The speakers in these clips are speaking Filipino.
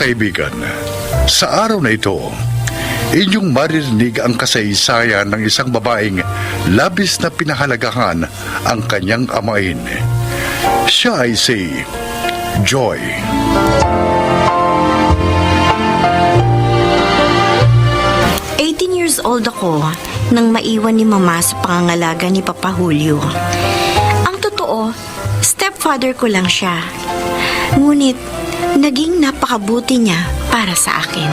kaibigan, sa araw na ito, inyong maririnig ang kasaysayan ng isang babaeng labis na pinahalagahan ang kanyang amain. Siya ay si Joy. Years old ako nang maiwan ni Mama sa pangangalaga ni Papa Julio. Ang totoo, stepfather ko lang siya. Ngunit, naging napakabuti niya para sa akin.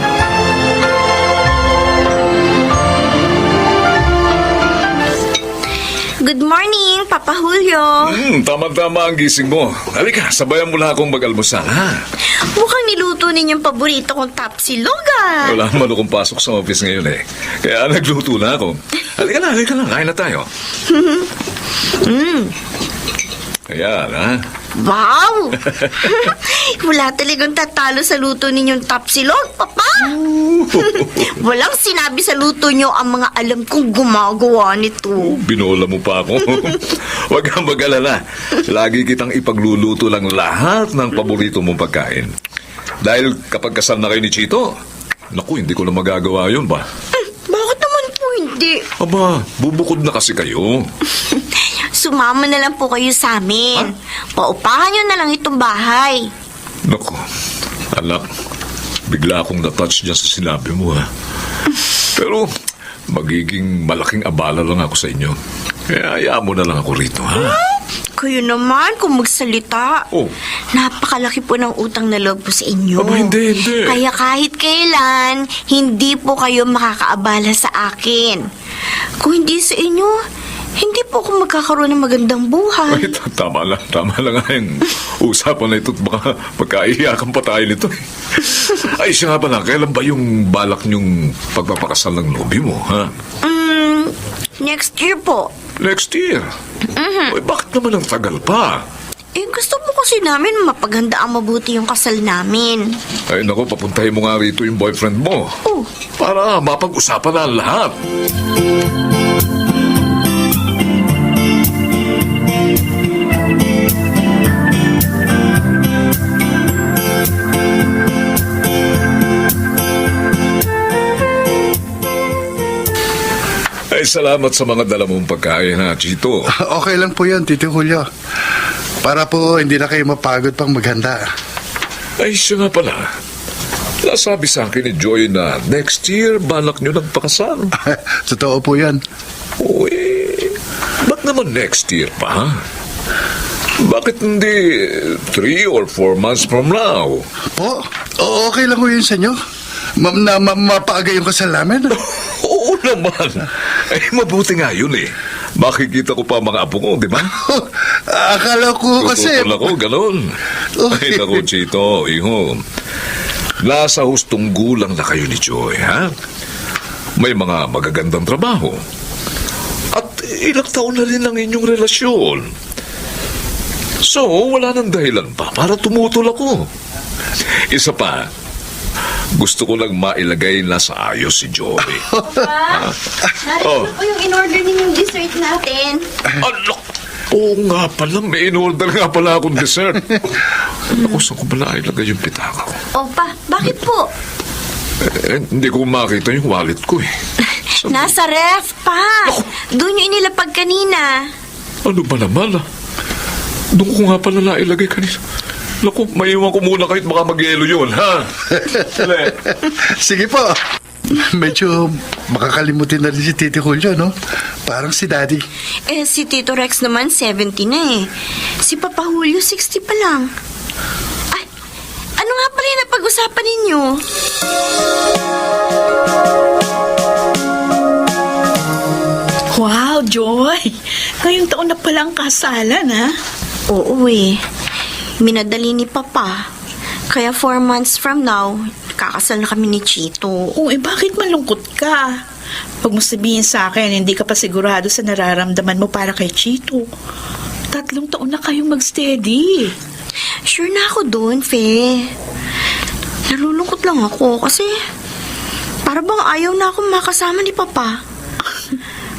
Good morning, Papa Julio. Tama-tama ang gising mo. Halika, sabayan mo na akong mag-almusal, ha? Mukhang niluto ninyong paborito kong tapsilog, ah. Wala naman akong pasok sa office ngayon, eh. Kaya nagluto na ako. Halika na. Kain na tayo. Ayan, ha? Wow! Wala talagang tatalo sa luto ninyong tapsilog, Papa. Walang sinabi sa luto nyo ang mga alam kong gumagawa nito. Binola mo pa ako. Huwag kang mag-alala. Lagi kitang ipagluluto lang lahat ng paborito mong pagkain. Dahil kapag kasal na kayo ni Chito, naku, hindi ko na magagawa yun ba? Bakit naman po hindi? Aba, bubukod na kasi kayo. Sumama na lang po kayo sa amin. Paupahan nyo na lang itong bahay. Naku, anak, bigla akong natouch dyan sa sinabi mo, ha? Pero, magiging malaking abala lang ako sa inyo. Kaya hayaan mo na lang ako rito, ha? Kayo naman kung magsalita. Oh. Napakalaki po ng utang na loob po sa inyo. Aba, hindi. Kaya kahit kailan, hindi po kayo makakaabala sa akin. Kung hindi sa inyo, hindi po ako magkakaroon ng magandang buhay. Ay, tama lang nga yung usapan na ito at baka magkaiyakan pa tayo nito. Ay, siya nga pala, kailan ba yung balak niyong pagpapakasal ng nobyo mo, ha? Next year po. Next year? Ay, bakit naman ang tagal pa? Gusto po kasi namin mapaganda ang mabuti yung kasal namin. Ay, naku, papuntahin mo nga rito yung boyfriend mo. Oh. Para mapag-usapan na ang lahat. Ay, salamat sa mga dala mong pagkain, ha, Chito. Okay lang po yan, Tito Julio. Para po hindi na kayo mapagod pang maghanda. Ay, siya nga pala. Nasabi sa akin ni Joy na next year, balak nyo nagpakasal. Totoo po yan. Uy, ba't naman next year pa? Bakit hindi 3 or 4 months from now? Po, okay lang po yun sa inyo. Mapaaga yung kasal namin. Oo naman. Ay, mabuti nga yun eh. Makikita ko pa mga apo ko, di ba? Akala ko kasi... Tutol ako, ganon. Ay, naku, Chito, iho. Nasa hustong gulang na kayo ni Joy, ha? May mga magagandang trabaho. At ilang taon na rin ang inyong relasyon. So, wala nang dahilan pa para tumutol ako. Isa pa, gusto ko lang mailagay na sa ayos si Joy. Narito po yung in-order ninyong dessert natin. Alok! Oo nga pala, may in-order nga pala akong dessert. Ako, saan ko ba nailagay yung pitaka ko? Opa, bakit po? Hindi ko makita yung wallet ko eh. Nasa ref pa. Doon yung inilapag kanina. Ano ba naman ah? Doon ko nga pala nailagay kanina. Naku, maiwan ko muna kahit baka mag-yelo yun, ha? Sige po. Medyo makakalimutin na rin si Tito Julio, no? Parang si Daddy. Si Tito Rex naman 70 na eh. Si Papa Julio 60 pa lang. Ay, ano nga pala yung napag-usapan ninyo? Wow, Joy! Ngayong taon na palang kasalan, ha? Oo eh. Minadali ni Papa. Kaya 4 months from now, kakasal na kami ni Chito. Oo, bakit malungkot ka? Pag mo sabihin sa akin, hindi ka pa sigurado sa nararamdaman mo para kay Chito. 3 taon na kayong mag-steady. Sure na ako doon, Fe. Nalulungkot lang ako kasi para bang ayaw na akong makasama ni Papa.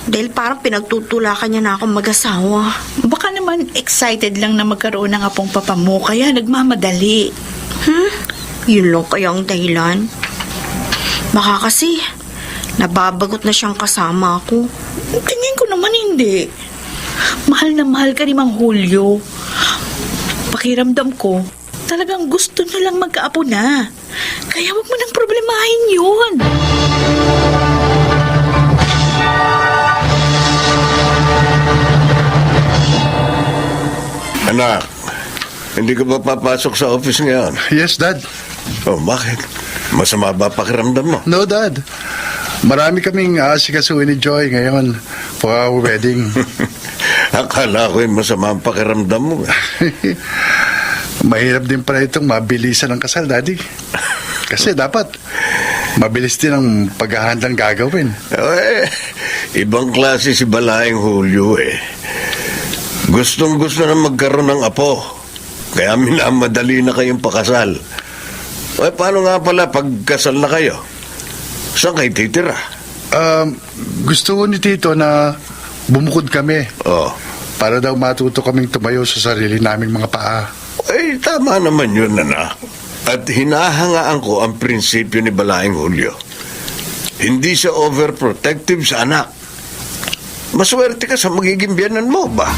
Dahil parang pinagtutulakan niya na akong mag-asawa. Baka naman excited lang na magkaroon ng apong papa mo, kaya nagmamadali. Yun lang kaya ang dahilan. Baka kasi, nababagot na siyang kasama ako. Tingin ko naman hindi. Mahal na mahal ka ni Mang Julio. Pakiramdam ko, talagang gusto niya lang magkaapo na. Kaya wag mo nang problemahin yun. Anak, hindi ka ba papasok sa office ngayon? Yes, Dad. Oh, bakit? Masama ba pakiramdam mo? No, Dad. Marami kaming aasikasuhin ni Joy ngayon for our wedding. Akala ko masama ang pakiramdam mo. Mahirap din pala itong mabilisan ng kasal, Daddy. Kasi dapat mabilis din ang paghahandang gagawin. Ibang klase si Balaeng Julio eh. Gustong-gusto na magkaroon ng apo. Kaya minamadali na kayong pakasal. Paano nga pala pagkasal na kayo? Saan kayo titira? Gusto ko ni Tito na bumukod kami Oh. para daw matuto kaming tumayo sa sarili naming mga paa. Tama naman yun, anak. At hinahangaan ko ang prinsipyo ni Balaeng Julio. Hindi siya overprotective sa anak. Maswerte ka sa magiging biyanan mo ba?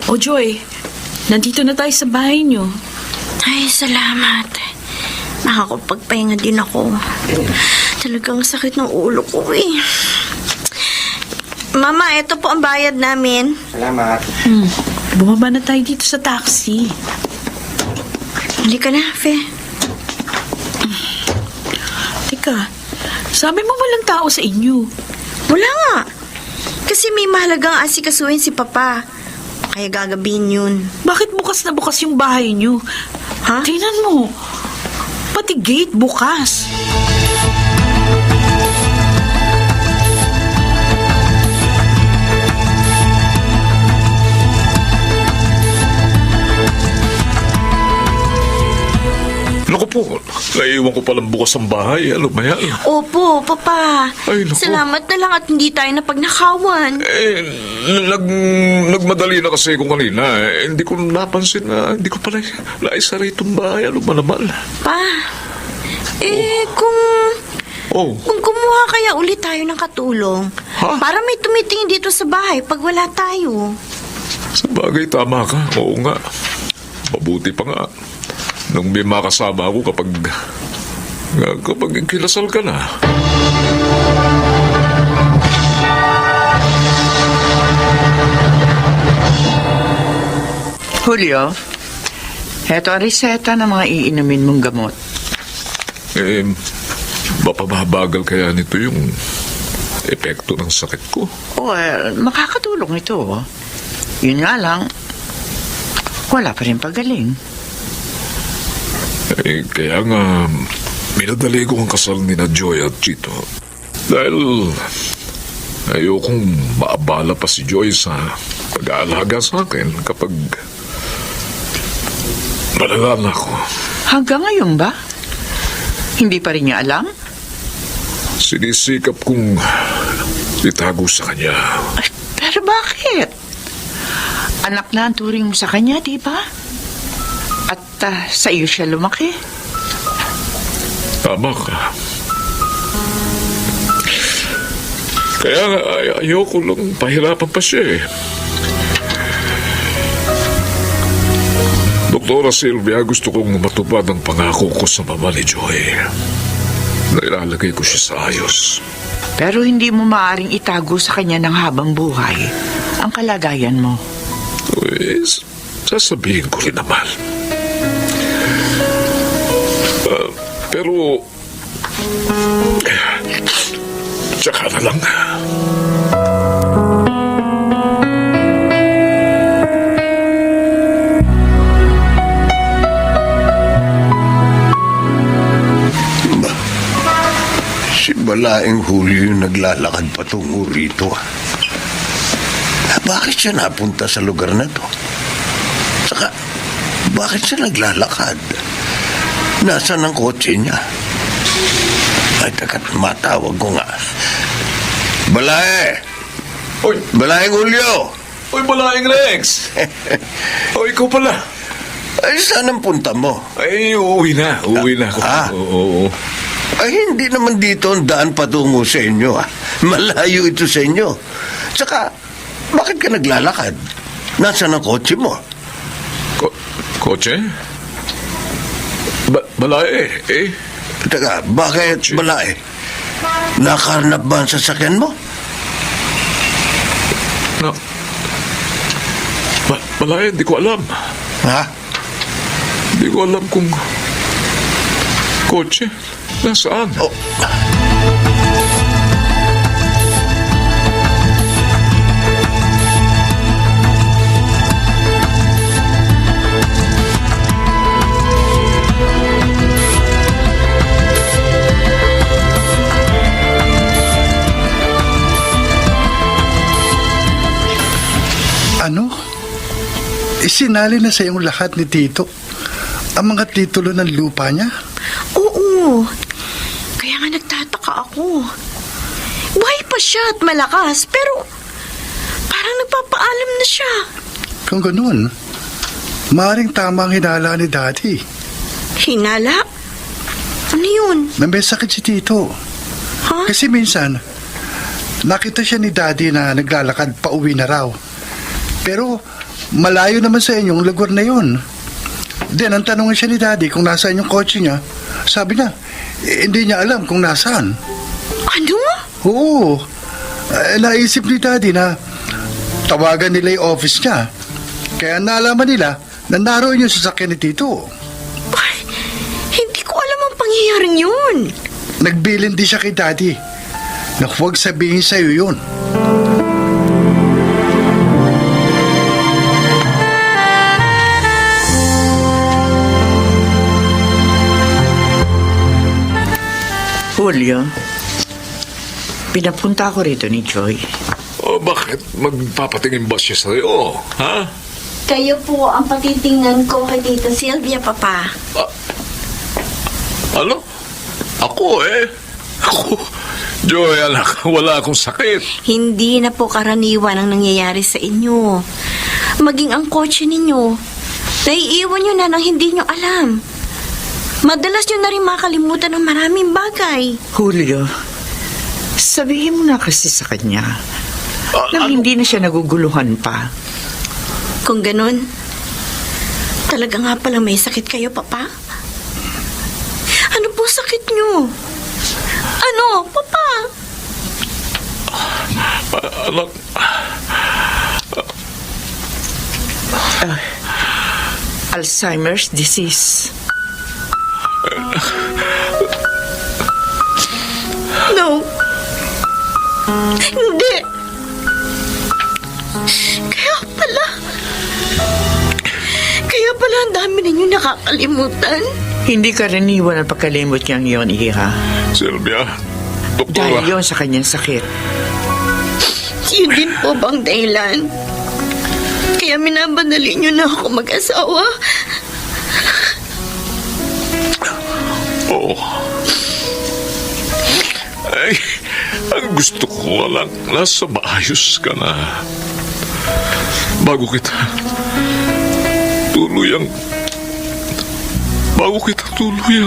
O Joy, nandito na tayo sa bahay niyo. Ay, salamat. Nakakapagpahinga din ako. Talagang sakit ng ulo ko eh. Mama, ito po ang bayad namin. Bumaba na tayo dito sa taxi. Halika na, Fe. Teka, sabi mo walang tao sa inyo. Wala nga. Kasi may mahalagang asikasuhin si Papa. Kaya gagabihin yun. Bakit bukas na bukas yung bahay niyo? Ha? Tingnan mo. Pati gate bukas. Naku po, naiwan ko palang bukas ang bahay. Ano ba yan? Opo, Papa. Ay, naku. Salamat na lang at hindi tayo napagnakawan. Nagmadali na kasi ko kanina. Hindi ko napansin na hindi ko pala naisara itong bahay. Ano ba naman? Pa, Oh, kung kumuha kaya ulit tayo ng katulong, Ha? para may tumitingin dito sa bahay pag wala tayo. sa bagay tama ka. Oo nga. Mabuti pa nga. Nung may makasama ako kapag kinasal ka na. Julio, heto ang reseta ng mga iinumin mong gamot. Mapababagal kaya nito yung epekto ng sakit ko. Well, makakatulong ito. Yun nga lang, wala pa rin pagaling. Kaya nga, minadali ko ang kasal ni na Joy at Chito. Dahil ayokong maabala pa si Joy sa pag-aalaga sa akin kapag malala na ako. Hanggang ngayon ba? Hindi pa rin niya alam? Sinisikap kong itago sa kanya. Ay, pero bakit? Anak na ang turing mo sa kanya, di ba? At sa iyo siya lumaki. Tama ka. Kaya ayoko lang pahirapan pa siya eh. Doktora Sylvia, gusto kong matupad ang pangako ko sa mama ni Joy. Na ilalagay ko siya sa ayos. Pero hindi mo maaring itago sa kanya ng habang buhay ang kalagayan mo. Sasabihin ko rin naman. Pero tsaka na lang. Si Balaeng Julio yung naglalakad patungo rito. Bakit siya napunta sa lugar na to? Saka, bakit siya naglalakad? Nasaan ang kotse niya? Ay, takat, matawag ko nga. Balae! Oy! Balaing Julio! Oy, Balaing Rex! O, ikaw pala. Ay, saan ang punta mo? Ay, uuwi na. Uuwi na ako. Oo. Ay, hindi naman dito ang daan patungo sa inyo, ah. Malayo ito sa inyo. Tsaka, bakit ka naglalakad? Nasaan ang kotse mo? Kotse? Balay eh. Teka, bakit balae? Nakarnap ba ang sasakyan mo? Na, Balay, hindi ko alam. Ha? Hindi ko alam kung kotse. Nasaan? Oh. Ano? Isinali na sa iyong lahat ni Tito ang mga titulo ng lupa niya? Oo. Kaya nga nagtataka ako. Buhay pa siya at malakas, pero parang nagpapaalam na siya. Kung ganun, maaaring tama ang hinala ni Daddy. Hinala? Ano yun? Na may sakit si Tito. Ha? Kasi minsan, nakita siya ni Daddy na naglalakad pa uwi na raw. Pero malayo naman sa inyong lugar na yun. Then, ang tanongin siya ni Daddy kung nasaan yung kotse niya. Sabi niya, hindi niya alam kung nasaan. Ano? Oo. Naisip ni Daddy na tawagan nila yung office niya. Kaya nalaman nila na naroon yung sasakyan ni Tito. Ay, hindi ko alam ang pangyayaring yun. Nagbilin din siya kay Daddy na huwag sabihin sa'yo yun. Julio, pinapunta ako rito ni Joy. Oh, bakit magpapatingin ba siya sa'yo? Ha? Kayo po ang patitingnan ko kay Tita Sylvia, Papa. Ano? Ako eh. Ako. Joy, anak, wala akong sakit. Hindi na po karaniwan ang nangyayari sa inyo. Maging ang kotse ninyo, naiiwan nyo na nang hindi nyo alam. Madalas nyo na rin makalimutan ng maraming bagay. Julio, sabihin mo na kasi sa kanya na hindi na siya naguguluhan pa. Kung ganun, talaga nga pala may sakit kayo, Papa? Ano po sakit nyo? Ano, Papa? Anak, Alzheimer's disease. No. Hindi. Kaya pala ang dami ninyo nakakalimutan. Hindi karaniwan ang pagkalimot niyang iyon, Iha. Sylvia, doktora. Dahil yun sa kanyang sakit. Yun din po bang dahilan? Kaya minabadali nyo na ako mag-asawa? Oo. Ay, ang gusto ko lang, nasa maayos ka na. Bago kita tuluyang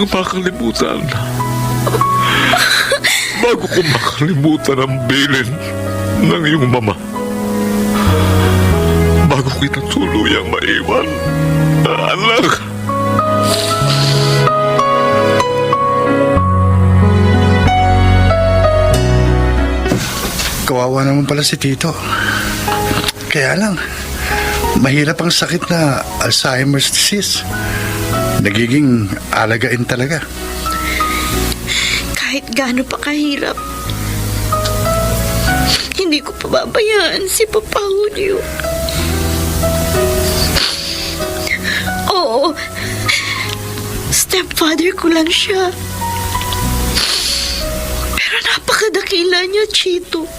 makalimutan. Bago ko makalimutan ang bilin ng iyong mama. Bago kita tuluyang maiwan, anak. Kawawa naman pala si Tito. Kaya lang, mahirap ang sakit na Alzheimer's disease. Nagiging alagain talaga. Kahit gaano pa kahirap, hindi ko pababayaan si Papa Julio. Oo, stepfather ko lang siya. Pero napakadakila niya, Chito.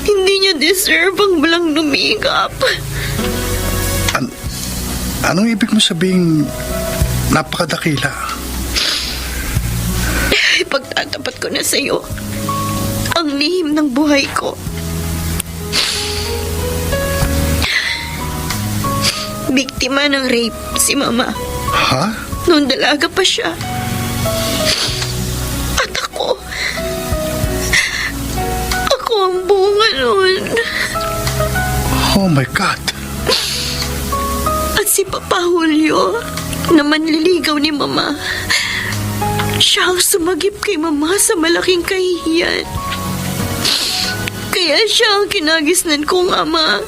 Hindi niya deserve ang walang lumigap. Anong ibig mo sabing napakadakila? Ipagtatapat ko na sa'yo ang lihim ng buhay ko. Biktima ng rape si Mama Ha? noong dalaga pa siya. At ako ang bunga noon. Oh my God. At si Papa Julio, na manliligaw ni Mama, siya ang sumagip kay Mama sa malaking kahihiyan. Kaya siya ang kinagisnan kong ama.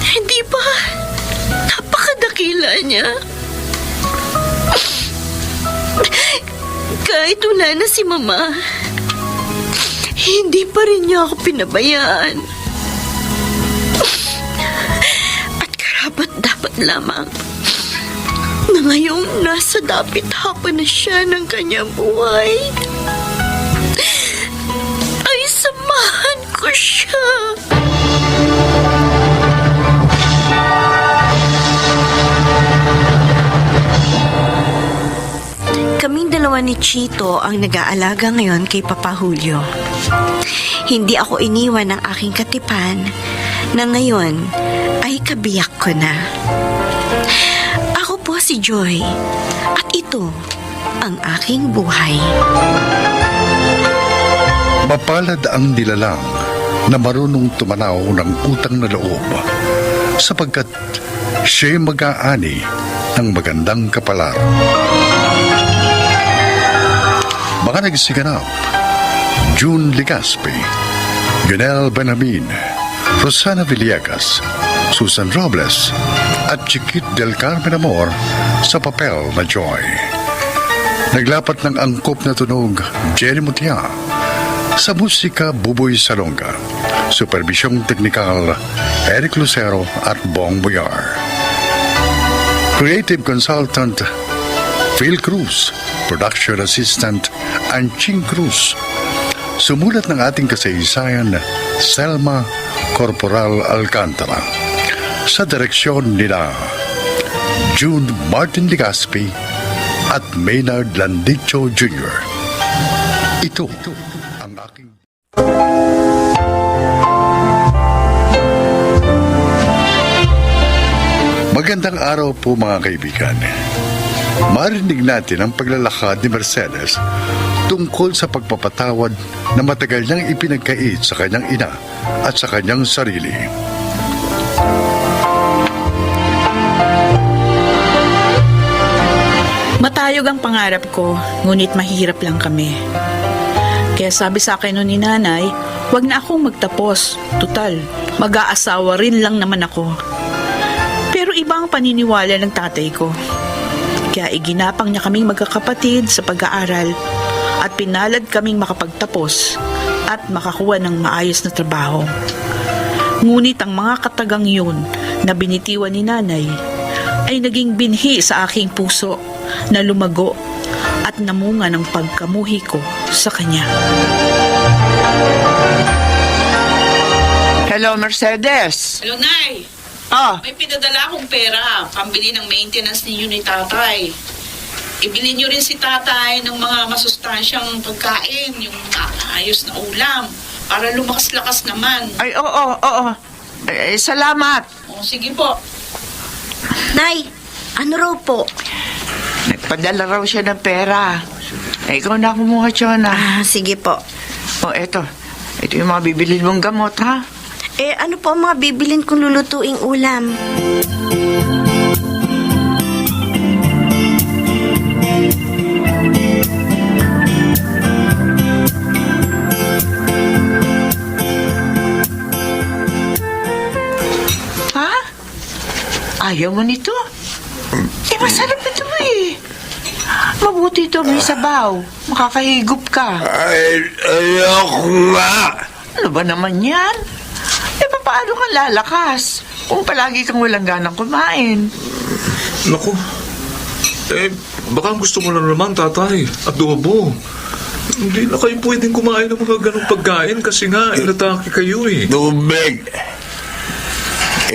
Hindi ba? Napakadakila niya. Kahit wala na si Mama, hindi pa rin niya ako pinabayaan. At karapat dapat lamang na ngayong nasa dapit hapon na siya ng kanyang buhay, ay samahan ko siya. Kaming dalawa ni Chito ang nag-aalaga ngayon kay Papa Julio. Hindi ako iniwan ng aking katipan na ngayon ay kabiyak ko na. Ako po si Joy at ito ang aking buhay. Mapalad ang nilalang na marunong tumanaw ng utang na loob sapagkat siya'y mag-aani ng magandang kapalar. Mga nagsiganap: June Ligaspi, Yunel Benamin, Rosana Villegas, Susan Robles, at Chiquit del Carmen Amor sa papel na Joy. Naglapat ng angkop na tunog Jenny Mutia. Sa musika, Buboy Salonga. Supervisyong teknikal, Eric Lucero at Bong Boyar. Creative consultant, Phil Cruz. Production assistant, Anching Cruz. Sumulat ng ating kasaysayan, Selma Corporal Alcantara. Sa direksyon nila June Martin Ligaspi at Maynard Landicho Jr. Ito ang aking... Magandang araw po mga kaibigan. Marinig natin ang paglalakad ni Mercedes tungkol sa pagpapatawad na matagal niyang ipinagkait sa kanyang ina at sa kanyang sarili. Matayog ang pangarap ko, ngunit mahirap lang kami. Kaya sabi sa akin nun ni nanay, wag na akong magtapos. Tutal, mag-aasawa rin lang naman ako. Pero iba ang paniniwala ng tatay ko. Kaya iginapang niya kaming magkakapatid sa pag-aaral at pinalad kaming makapagtapos at makakuha ng maayos na trabaho. Ngunit ang mga katagang yun na binitiwan ni nanay ay naging binhi sa aking puso na lumago at namunga ng pagkamuhi ko sa kanya. Hello, Mercedes. Hello, Nay. Ah, May pinadala akong pera, pambili ng maintenance ninyo ni tatay. Ibili nyo rin si tatay ng mga masustansyang pagkain, yung ayos na ulam, para lumakas-lakas naman. ay, oo. Salamat. O, sige po. Nay, ano raw po? Nagpadala raw siya ng pera. Ikaw na kumuha, Chona. Sige po. Eto. Ito yung mga bibilin mong gamot, ha? Ano po ang mga bibilin kong lulutuing ulam? Ha? Ayaw mo nito? Masarap ito eh. Mabuti ito, may sabaw. Makakahigop ka. Ay, ayoko nga. Ano ba naman yan? Paano ka lalakas kung palagi kang walang ganang kumain? Naku, baka gusto mo na naman, tatay, adobo. Hindi na kayo pwedeng kumain ng mga ganong pagkain kasi nga, inatake kayo eh. Tubig.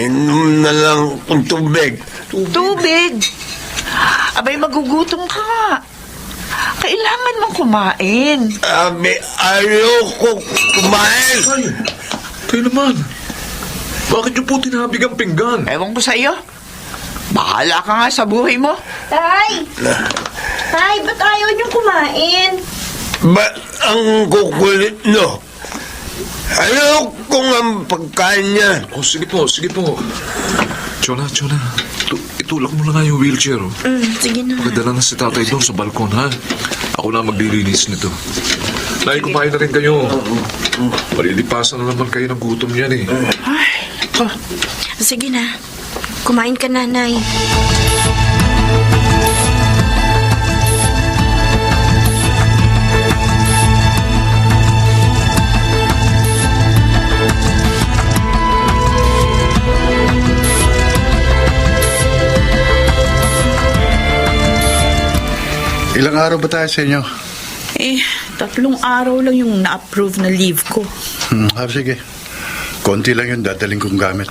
Inom na lang kung tubig. Tubig? Abay, magugutom ka. Kailangan mong kumain. Ayoko kumain. Kayo naman. Bakit niyo po tinabig ang pinggan? Ewan ko sa iyo. Bahala ka nga sa buhay mo. Tay! Tay, ba't ayaw niyong kumain? Ba't ang kukulit no? Ayoko nga ang pagkain niya. Oh, sige po, sige po. Chona. Itulak mo na nga yung wheelchair. Oh. Sige na. Magdala na si tatay doon sa balkon, ha? Ako na maglilinis nito. Nay, kumain na rin kayo. Malilipasan na naman kayo ng gutom yan, eh. Ay, ko. Sige na. Kumain ka, nanay. Ilang araw ba tayo sa inyo? 3 araw lang yung na-approve na leave ko. Sige. Konti lang yun, dadaling kong gamit.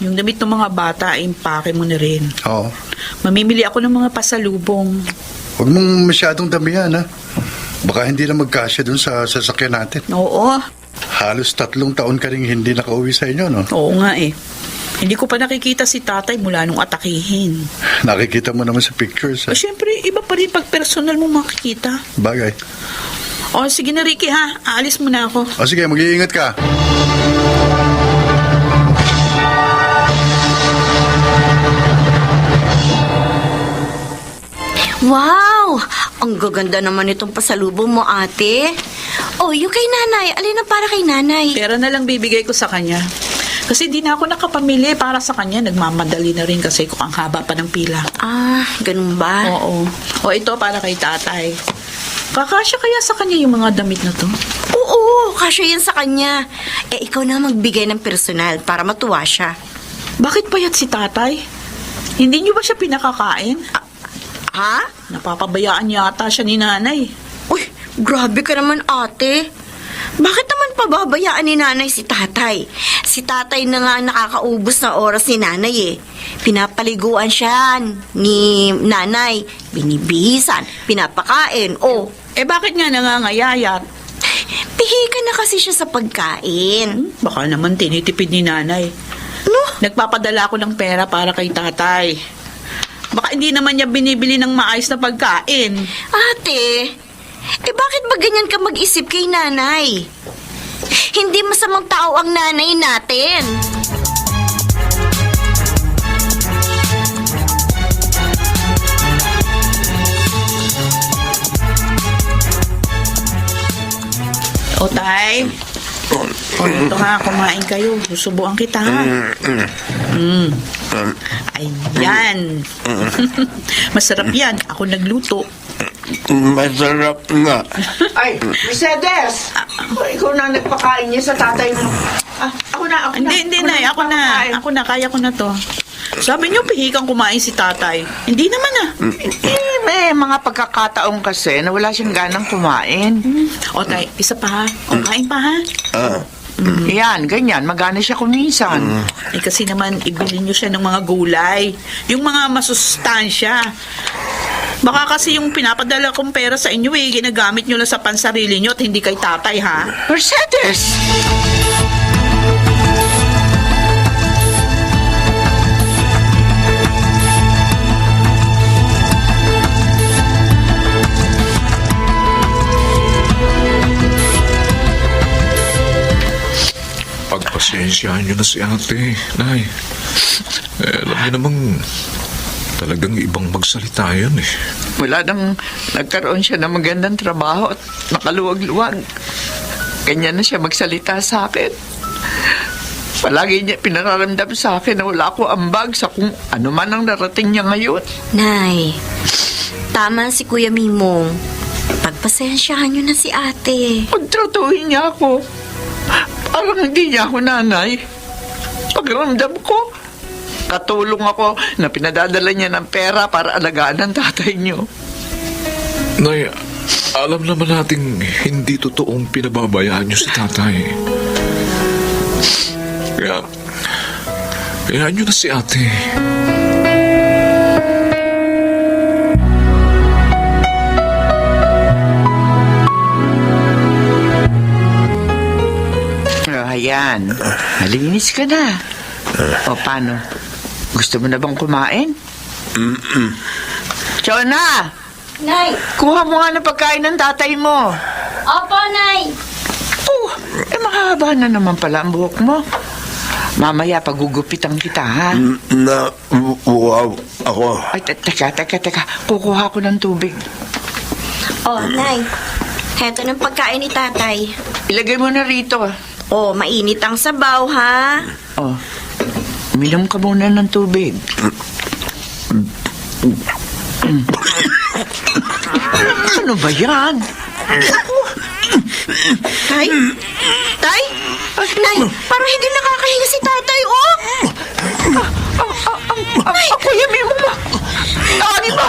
Yung damit ng mga bata, impake mo na rin. Oo. Mamimili ako ng mga pasalubong. Huwag mong masyadong damihan, ha? Baka hindi na magkasya dun sa sasakyan natin. Oo, Halos 3 taon ka rin hindi nakauwi sa inyo, no? oo nga eh. Hindi ko pa nakikita si tatay mula nung atakihin. Nakikita mo naman sa pictures, ha? Siyempre, iba pa rin pag personal mo makikita. Bagay. Sige na Ricky ha, aalis muna ako. Sige, mag-iingat ka. Wow! Ang gaganda naman itong pasalubong mo, ate. Yung kay nanay. Alin ang para kay nanay? Pera na lang bibigay ko sa kanya. Kasi di na ako nakapamili para sa kanya. Nagmamadali na rin kasi kung ang haba pa ng pila. Ganun ba? Oo. Ito para kay tatay. Kakasya kaya sa kanya yung mga damit na to? Oo, kasya yan sa kanya. Ikaw na magbigay ng personal para matuwa siya. Bakit payat si tatay? Hindi niyo ba siya pinakakain? Ha? Napapabayaan yata siya ni nanay. Uy, grabe ka naman, ate. Bakit naman pababayaan ni nanay si tatay? Si tatay na nga nakakaubos ng oras ni nanay eh. Pinapaliguan siya ni nanay. Binibihisan, pinapakain. Bakit nga nangangayayat? Pihikan na kasi siya sa pagkain. Baka naman tinitipid ni nanay. No? Nagpapadala ako ng pera para kay tatay. Baka hindi naman niya binibili ng maayos na pagkain. Ate, bakit ba ganyan ka mag-isip kay nanay? Hindi masamang tao ang nanay natin. Tay. Ito ha, kumain kayo. Susubuan kita ha. Ayan. Masarap yan. Ako nagluto. Masarap nga. Ay, Mercedes! Ikaw na nagpakain niya sa tatay mo. Ako na. Hindi, Nay. Ako na. Kaya ko na to. Sabi niyo, pihikang kumain si tatay. Hindi naman May mga pagkakataon kasi na wala siyang ganang kumain. Tay, isa pa ha. Kain pa ha. Yan, ganyan. Magana siya kuminsan. Kasi naman, ibili niyo siya ng mga gulay. Yung mga masustansya. Baka kasi yung pinapadala kong pera sa inyo ginagamit niyo lang sa pansarili niyo at hindi kay tatay ha. Mercedes! Pagpasensyahan niyo na si ate, Nay. Alam niyo namang talagang ibang magsalita yan eh. Wala nang nagkaroon siya ng magandang trabaho at nakaluwag-luwag. Ganyan na siya magsalita sa akin. Palagi niya pinararamdam sa akin na wala ako ambag sa kung ano man ang narating niya ngayon. Nay, tama si Kuya Mimong. Pagpasensyahan niyo na si ate. Pagtratuhin niya ako, parang hindi niya ako nanay. Pagramdam ko, katulong ako na pinadadala niya ng pera para alagaan ng tatay niyo. Nay, alam naman nating hindi totoong pinababayaan niyo si tatay. Kaya, hayaan niyo na si ate. naman. Malinis ka na. O paano? Gusto mo na bang kumain? Chona! Nay! Kuha mo nga ng pagkain ng tatay mo. Opo, Nay! Mahaba na naman pala ang buhok mo. Mamaya pagugupitan kita, ha? Wow, ako. Ay, teka. Kukuha ko ng tubig. Oh, Nay. Heto ng pagkain ni tatay. Ilagay mo na rito. Oh, mainit ang sabaw, ha? Oh, uminom ka muna ng tubig. Ano ba yan? Tay? Tay? Nay, parang hindi nakakahinga si tatay, oh! Kuya, may mo ba? Tawagin mo!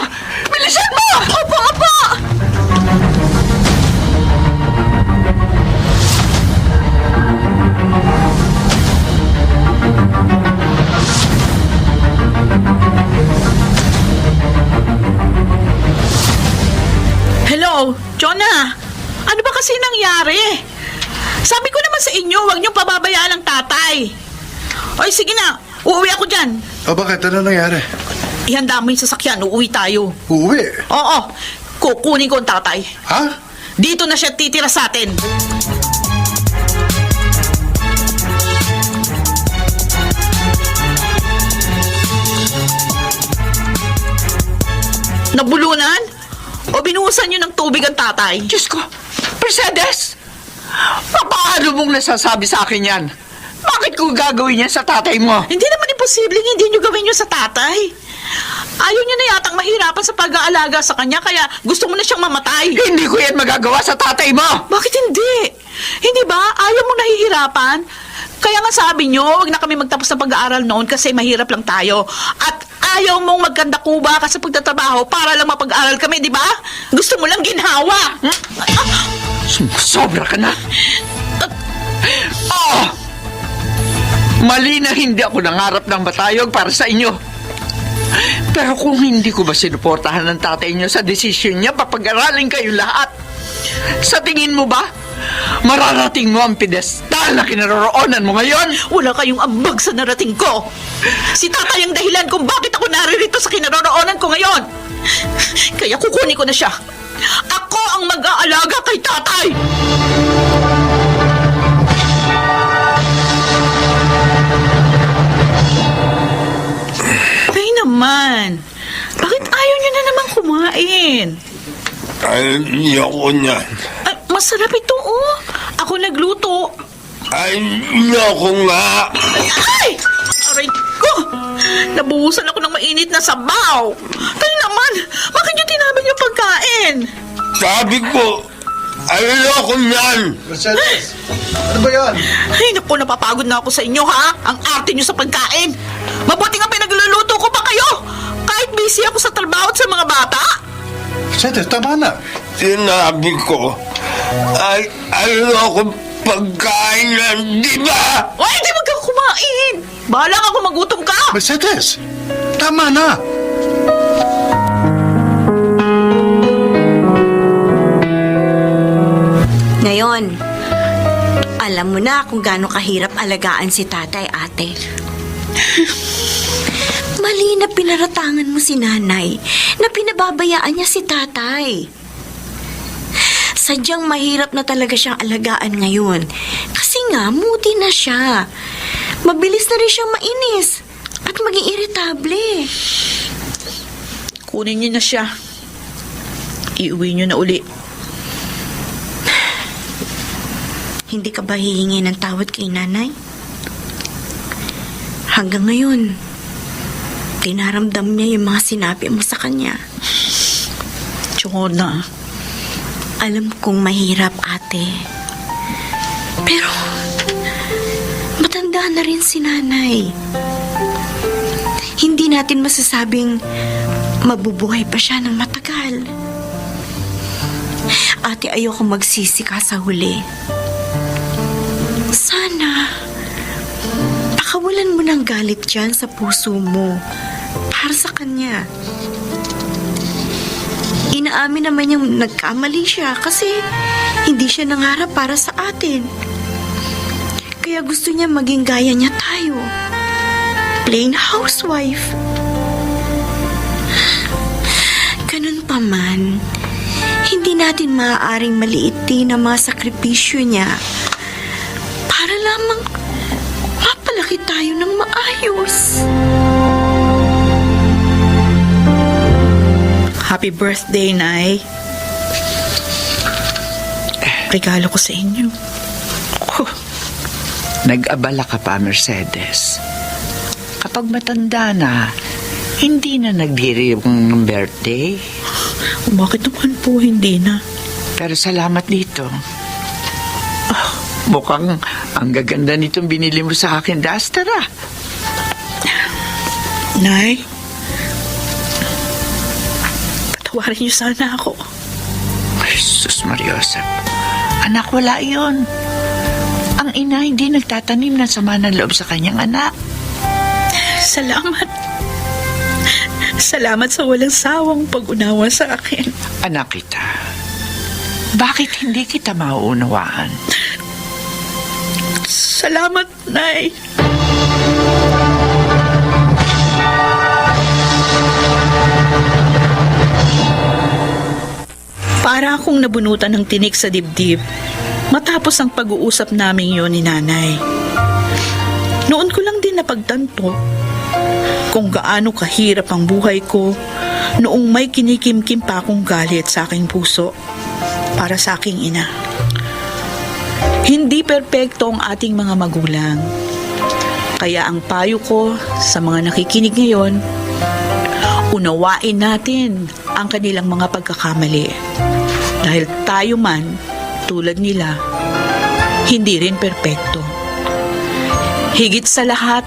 Bilisan mo! Opo! Hello, Jonah. Ano ba kasi nangyari? Sabi ko naman sa inyo, huwag niyong pababayaan ang tatay. Oy, sige na. Uuwi ako dyan. O bakit? Ano nangyari? Ihanda mo yung sasakyan. Uuwi tayo. Uwi? Oo. Kukunin ko ang tatay. Ha? Dito na siya titira sa atin. Nabulunan? O binuhusan niyo ng tubig ang tatay? Diyos ko! Mercedes! Paano mong nasasabi sa akin yan? Bakit ko gagawin yan sa tatay mo? Hindi naman imposibleng hindi niyo gawin yun sa tatay. Ayaw niyo na yatang mahirapan sa pag-aalaga sa kanya, kaya gusto mo na siyang mamatay. Hindi ko yan magagawa sa tatay mo! Bakit hindi? Hindi ba? Ayaw mo nahihirapan? Kaya nga sabi niyo, wag na kami magtapos ng pag-aaral noon kasi mahirap lang tayo. At ayaw mong magkandakuba ka sa pagtatrabaho para lang mapag-aral kami, di ba? Gusto mo lang ginhawa. Sobra ka na! Mali na hindi ako nangarap ng matayog para sa inyo. Pero kung hindi ko ba sinuportahan ng tatay niyo sa desisyon niya, papag-aralin kayo lahat. Sa tingin mo ba, mararating mo ang pedestal na kinaroroonan mo ngayon? Wala kayong ambag sa narating ko. Si tatay ang dahilan kung bakit ako naririto sa kinaroroonan ko ngayon. Kaya kukunin ko na siya. Ako ang mag-aalaga kay tatay. Ay naman. Bakit ayaw niyo na naman kumain? Ayoko niyan. Ay, masarap ito, oh. Ako nagluto. Ayoko nga. Ay! Aray ko! Nabuhusan ako ng mainit na sabaw. Tayo naman, bakit niyo tinabig yung pagkain? Sabi ko, ayoko niyan. Mercedes, ano ba yan? Ay, naku, napapagod na ako sa inyo, ha? Ang arte niyo sa pagkain. Mabuti nga pinagluluto ko pa kayo. Kahit busy ako sa trabaho at sa mga bata. Mercedes, tama na. Sinabi ko, ayoko pagkain yan, di ba? Ay, di wag kang kumain. Bahala ka kung magutom ka. Mercedes, tama na. Ngayon, alam mo na kung gaano kahirap alagaan si tatay, ate. Mali na pinaratangan mo si nanay na pinababayaan niya si tatay. Sadyang mahirap na talaga siyang alagaan ngayon. Kasi nga, moody na siya. Mabilis na rin siyang mainis at maging irritable. Kunin niyo na siya. Iuwi niyo na uli. Hindi ka ba hihingi ng tawad kay nanay? Hanggang ngayon, tinaramdam niya yung mga sinabi mo sa kanya. Jonah. Alam kong mahirap, ate. Pero, matanda na rin si nanay. Hindi natin masasabing mabubuhay pa siya ng matagal. Ate, ayoko magsisi ka sa huli. Sana, pakawalan mo ng galit dyan sa puso mo para sa kanya. Inaamin naman niyang nagkamali siya kasi hindi siya nangarap para sa atin. Kaya gusto niya maging gaya niya tayo. Plain housewife. Ganun pa man, hindi natin maaaring maliitin ang mga sakripisyo niya para lamang mapalaki tayo ng maayos. Happy birthday, Nay. Regalo ko sa inyo. Nag-abala ka pa, Mercedes. Kapag matanda na, hindi na nagdiriwang ng birthday. Bakit naman po hindi na? Pero salamat dito. Mukhang ang gaganda nitong binili mo sa akin, Duster, ah. Nay, patawarin niyo sana ako. Ay, sus Mariosep. Anak, wala yun. Ang ina hindi nagtatanim ng sama ng loob sa kanyang anak. Salamat. Salamat sa walang sawang pag-unawa sa akin. Anak kita, bakit hindi kita mauunawaan? Salamat, Nay. Para akong nabunutan ng tinik sa dibdib matapos ang pag-uusap namin yon ni Nanay. Noon ko lang din napagtanto kung gaano kahirap ang buhay ko noong may kinikimkim pa akong galit sa aking puso para sa aking ina. Hindi perpekto ang ating mga magulang. Kaya ang payo ko sa mga nakikinig ngayon, unawain natin ang kanilang mga pagkakamali. Dahil tayo man, tulad nila, hindi rin perpekto. Higit sa lahat,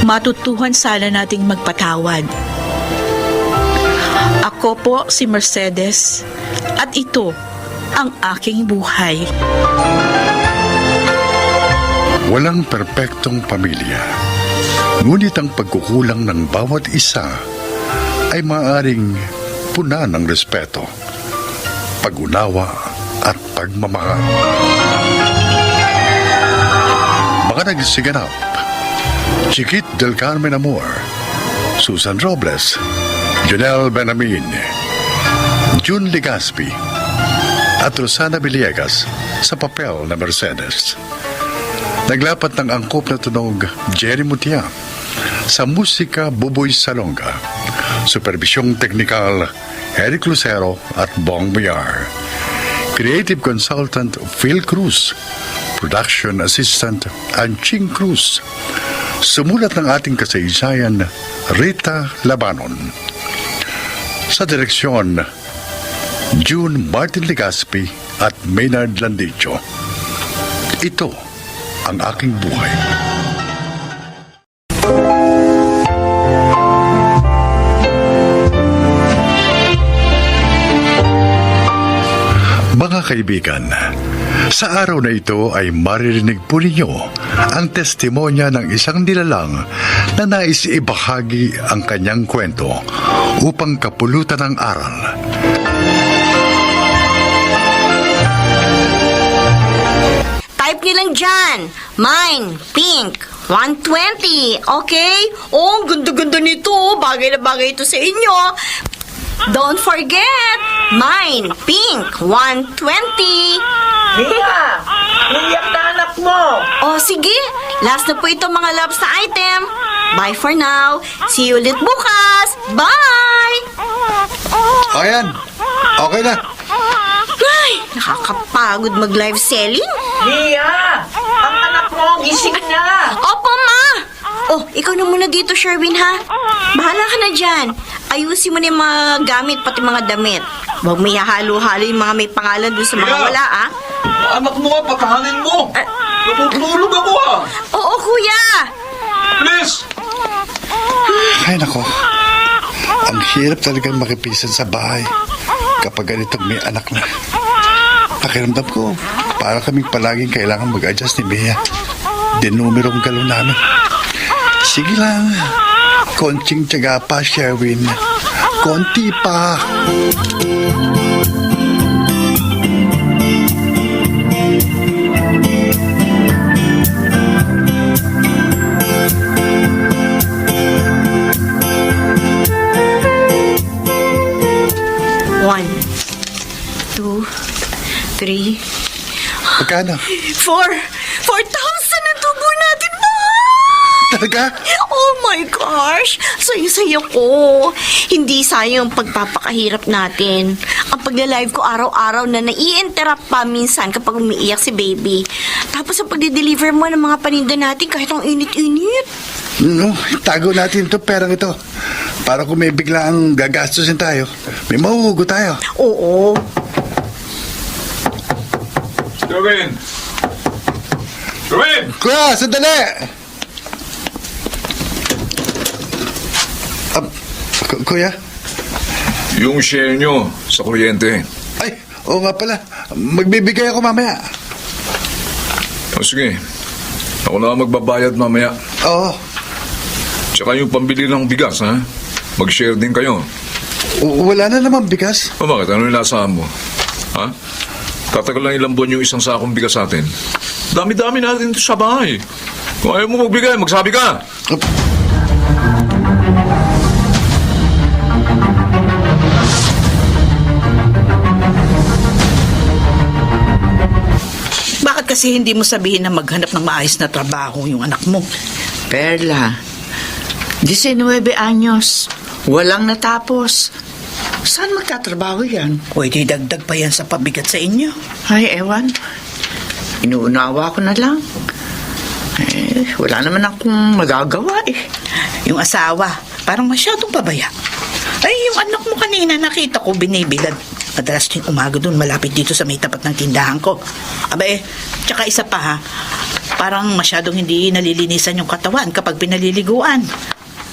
matutuhan sana nating magpatawad. Ako po si Mercedes at ito ang aking buhay. Walang perpektong pamilya. Ngunit ang pagkukulang ng bawat isa ay maaaring puna ng respeto, pag-unawa at pagmamahal. Mga nagsiganap: Chiquit del Carmen Amor, Susan Robles, Jonel Benamin, June Legaspi, at Rosana Villegas sa papel na Mercedes. Naglapat ng angkop na tunog Jerry Mutia, sa musika Buboy Salonga, supervisyong teknikal Eric Lucero at Bong Biar, creative consultant Phil Cruz, production assistant Anching Cruz, sumulat ng ating kasaysayan Rita Labanon. Sa direksyon June Martin Legaspi at Maynard Landicho. Ito ang aking buhay. Mga kaibigan, sa araw na ito ay maririnig po ninyo ang testimonya ng isang nilalang na nais ibahagi ang kanyang kwento upang kapulutan ng aral. Type nyo lang dyan. Mine, pink, 120, okay? Oh, ang ganda-ganda nito. Bagay na bagay ito sa inyo. Don't forget, mine, pink, 120. Mia! Iyak na anak mo! Oh, sige. Last na po ito mga loves na item. Bye for now. See you ulit bukas. Bye! Ayan, okay na. Ay, nakakapagod mag-live selling. Mia! Ang anak mo, gising na! Opo, ma! Oh, ikaw na muna dito, Sherwin, ha? Bahala ka na dyan. Ayusin mo na yung mga gamit, pati mga damit. Huwag may halo-halo yung mga may pangalan doon sa mga wala, ah. Anak mo nga, patahanin mo! Natutulog ako, ah! Oo, kuya! Please! Ay, nako. Ang hirap talagang makipisan sa bahay kapag ganitong may anak na. Pakiramdam ko, para kaming palaging kailangan mag-adjust ni Bea. Dinumerong galon namin. Sige lang. Konting tiyaga pa, Sherwin. Konti pa. 1, 2, 3, Magkano? 4,000 ang tubo natin, Ma! Talaga? Oh my gosh! Sayo-sayo ko. Hindi sayang ang pagpapakahirap natin. Ang pagla-live ko araw-araw na nai-interrupt pa minsan kapag umiiyak si baby. Tapos ang pagde-deliver mo ng mga paninda natin kahit ang init-init. No, tago natin to perang ito. Para kung may biglang gagastusin tayo, may mahuhugo tayo. Oo. Gawin! Gawin! Kuya, sandali! Kuya? Yung share nyo sa kuryente. Ay, oo nga pala. Magbibigay ako mamaya. O sige, ako na magbabayad mamaya. Oo. Tsaka yung pambili ng bigas, ha? Mag-share din kayo. Wala na naman bigas. O bakit? Ano yung lasahan mo? Ha? Tatagal lang ilang buwan yung isang sakong bigas sa atin. Dami-dami natin ito sa bahay. Kung ayaw mo magbigay, magsabi ka. Bakit kasi hindi mo sabihin na maghanap ng maayos na trabaho yung anak mo? Perla, 19 anyos, walang natapos. Saan magtatrabaho yan? Pwede dagdag pa yan sa pabigat sa inyo. Ay, ewan. Inuunawa ko na lang. Wala naman akong magagawa eh. Yung asawa, parang masyadong pabaya. Ay, yung anak mo kanina nakita ko binibilad. Madalas din umaga doon malapit dito sa may tapat ng tindahan ko. Aba tsaka isa pa ha, parang masyadong hindi nalilinisan yung katawan kapag pinaliliguan.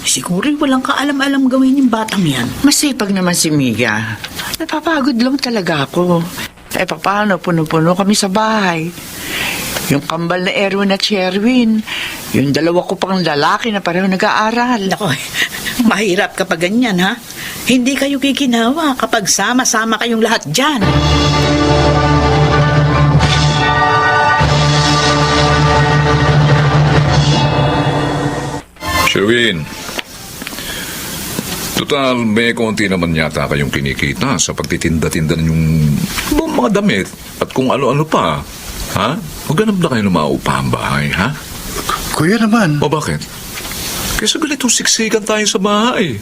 Siguro walang kaalam-alam gawin yung batang yan. Masipag naman si Miga. Napapagod lang talaga ako. Paano? Puno-puno kami sa bahay. Yung kambal na Erwin at Sherwin. Yung dalawa ko pang lalaki na pareho nag-aaral. Nako, mahirap kapag ganyan ha. Hindi kayo kikinawa kapag sama-sama kayong lahat dyan. Sherwin, total may konti naman yata kayong kinikita sa pagtitinda-tinda yung mga damit at kung ano-ano pa. Ha? Maghanap na kayo ng maupahang bahay, ha? Kuya naman. O bakit? Kesa ganitong siksikan tayo sa bahay.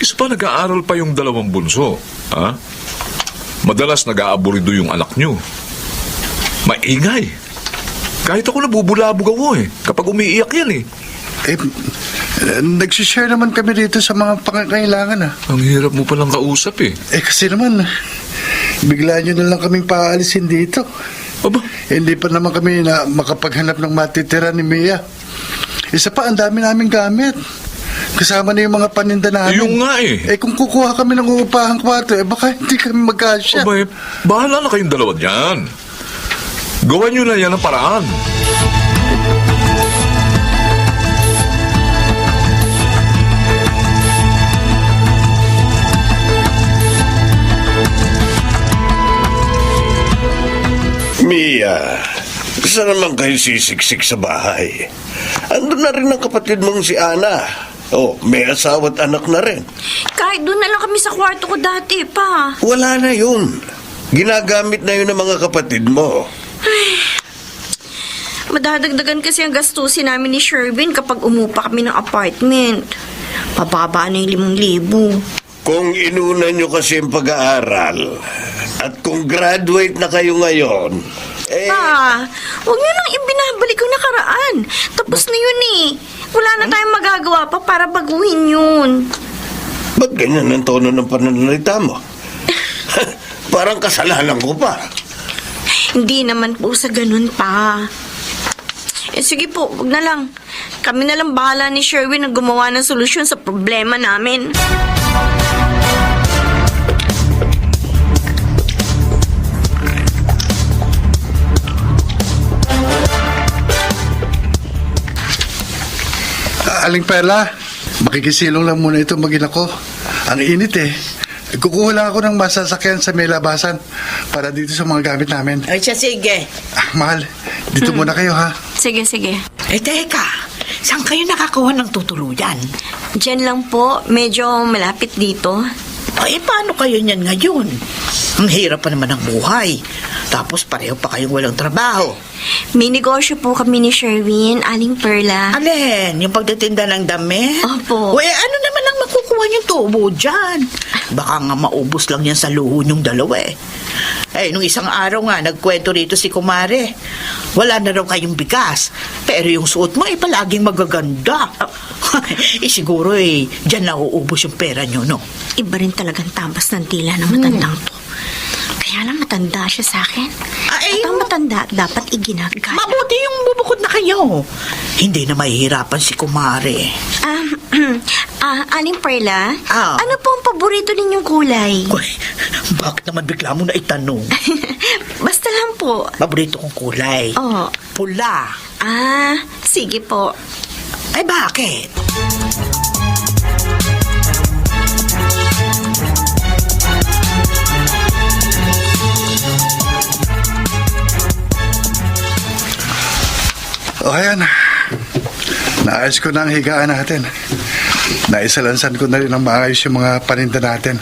Isa pa nag-aaral pa yung dalawang bunso. Ha? Madalas nag-aaburido yung anak nyo. Maingay. Kahit ako nabubulabog ako kapag umiiyak yan Nagsishare naman kami dito sa mga pangangailangan Ang hirap mo palang kausap kasi naman, bigla nyo na lang kaming paalisin dito. Aba, Hindi pa naman kami na makapaghanap ng matitira ni Mia. Isa pa, ang dami naming gamit. Kasama na yung mga paninda namin. yung nga Kung kukuha kami ng upahang kwarto, baka hindi kami magkasya. Aba, bahala na kayong dalawa dyan. Gawan nyo na yan ang paraan. Mia, saan naman kayo sisiksik sa bahay? Ando na rin ang kapatid mong si Ana. May asawa at anak na rin. Kahit doon na lang kami sa kwarto ko dati, pa. Wala na yun. Ginagamit na yun ng mga kapatid mo. Madadagdagan kasi ang gastusin namin ni Sherwin kapag umupa kami ng apartment. Pababa na yung 5,000. Kung inuna nyo kasi ang pag-aaral at kung graduate na kayo ngayon, Pa, huwag niyo nang ibinabalik yung nakaraan. Tapos na yun Wala na tayong magagawa pa para baguhin yun. ba't ganyan ang tono ng pananalita mo? Parang kasalanan ko pa. Hindi naman po sa ganun, pa. Sige po, wag na lang. Kami na lang bahala ni Sherwin na gumawa ng solusyon sa problema namin. Aling Perla, makikisilong lang muna ito mag-ina ko. Ang init Kukuha lang ako ng masasakyan sa may labasan para dito sa mga gamit namin. Ay, siya, sige. Mahal, dito muna kayo ha. Sige, sige. Teka, saan kayo nakakuha ng tutuluyan? Diyan lang po, medyo malapit dito. Ay, paano kayo niyan ngayon? Ang hirap pa naman ng buhay. Tapos pareho pa kayong walang trabaho. May negosyo po kami ni Sherwin, Aling Perla. Alin, yung pagtitinda ng damit? Opo. O ano naman ang makukuha niyong tubo dyan? Baka nga maubos lang yan sa luho niyong dalawa eh. Eh, nung isang araw nga, nagkwento rito si Kumare. Wala na raw kayong bigas. Pero yung suot mo ay palaging magaganda. Siguro dyan nauubos yung pera niyo, no? Iba rin talagang tabas ng tila ng matandang to. Kaya lang matanda siya sa akin. Ay, At ang matanda dapat iginagaya. mabuti yung bubukod na kayo. Hindi na mahihirapan si Kumare. Aling Perla, Ah. ano po ang paborito ninyong kulay? Uy, bakit naman bigla mo na itanong? Basta lang po. Paborito kong kulay. Oh. Pula. Sige po. Ay, bakit? O ayan, naayos ko na ang higaan natin. Naisalansan ko na rin ang maayos yung mga paninda natin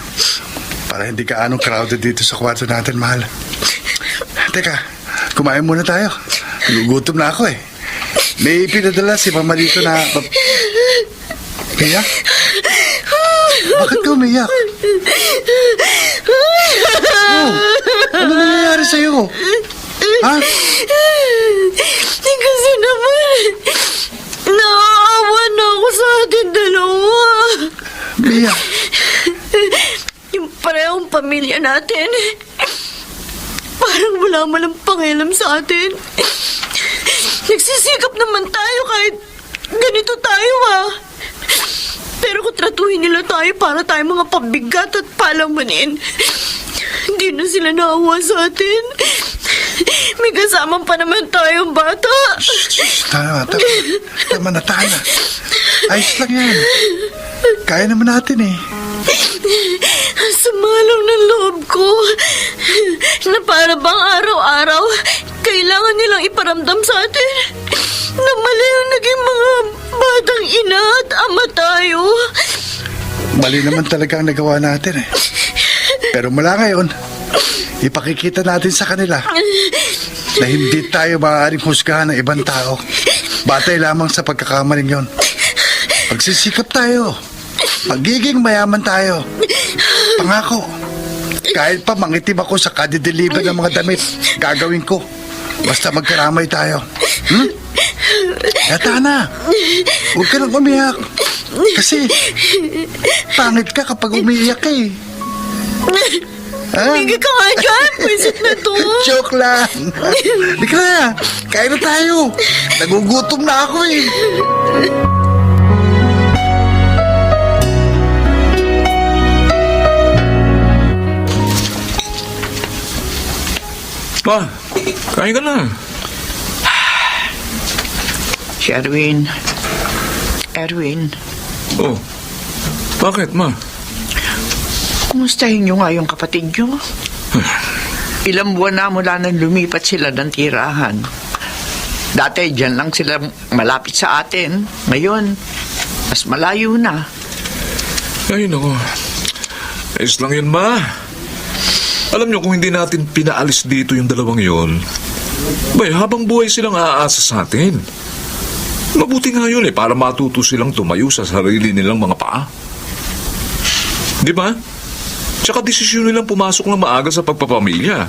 para hindi ka anong crowded dito sa kwarto natin, mahal. Teka, kumain muna tayo. Gugutom na ako eh. May pinadala si Mama dito na... Umiyak? Bakit ka umiyak? Oh, ano nangyayari sa'yo? Ha? Kasi naman, naaawa na ako sa ating dalawa. Mia, Yung parehong pamilya natin, parang wala man ang pangialam sa atin. Nagsisikap naman tayo kahit ganito tayo Pero kung tratuhin nila tayo para tayo mga pabigat at palamanin, hindi na sila naawa sa atin. May kasama pa naman tayong bata. tama na tayo. Ayos lang yan. Kaya naman natin eh. Sumalong ng loob ko na para bang araw-araw kailangan nilang iparamdam sa atin na mali yung naging mga batang ina at ama tayo. Mali naman talaga ang nagawa natin eh. Pero mula ngayon, ipakikita natin sa kanila na hindi tayo maaaring husgahan ng ibang tao. Batay lamang sa pagkakamaling yon. Pagsisikap tayo. Magiging mayaman tayo. Pangako. Kahit pa mangitim ako sa kadideliver ng mga damit, gagawin ko. Basta magkaramay tayo. Yata na. Huwag ka nang umiyak. Kasi pangit ka kapag umiiyak eh. Tumigil ka nga dyan. Pwisit na to. Joke lang. Di ka na. Kain na tayo. Nagugutom na ako eh. Ma, kain ka na. Sherwin. Erwin, Oh, bakit, ma? kumustahin niyo nga yung kapatid niyo? Ilang buwan na mula nang lumipat sila ng tirahan. Dati dyan lang sila malapit sa atin. Ngayon, mas malayo na. Ay, nako. Ayos lang yun, ma. Alam niyo, kung hindi natin pinaalis dito yung dalawang yon, bay, habang buhay silang aasa sa atin. Mabuti nga yun para matuto silang tumayo sa sarili nilang mga paa. Di ba? Tsaka desisyon nilang pumasok ng maaga sa pagpapamilya.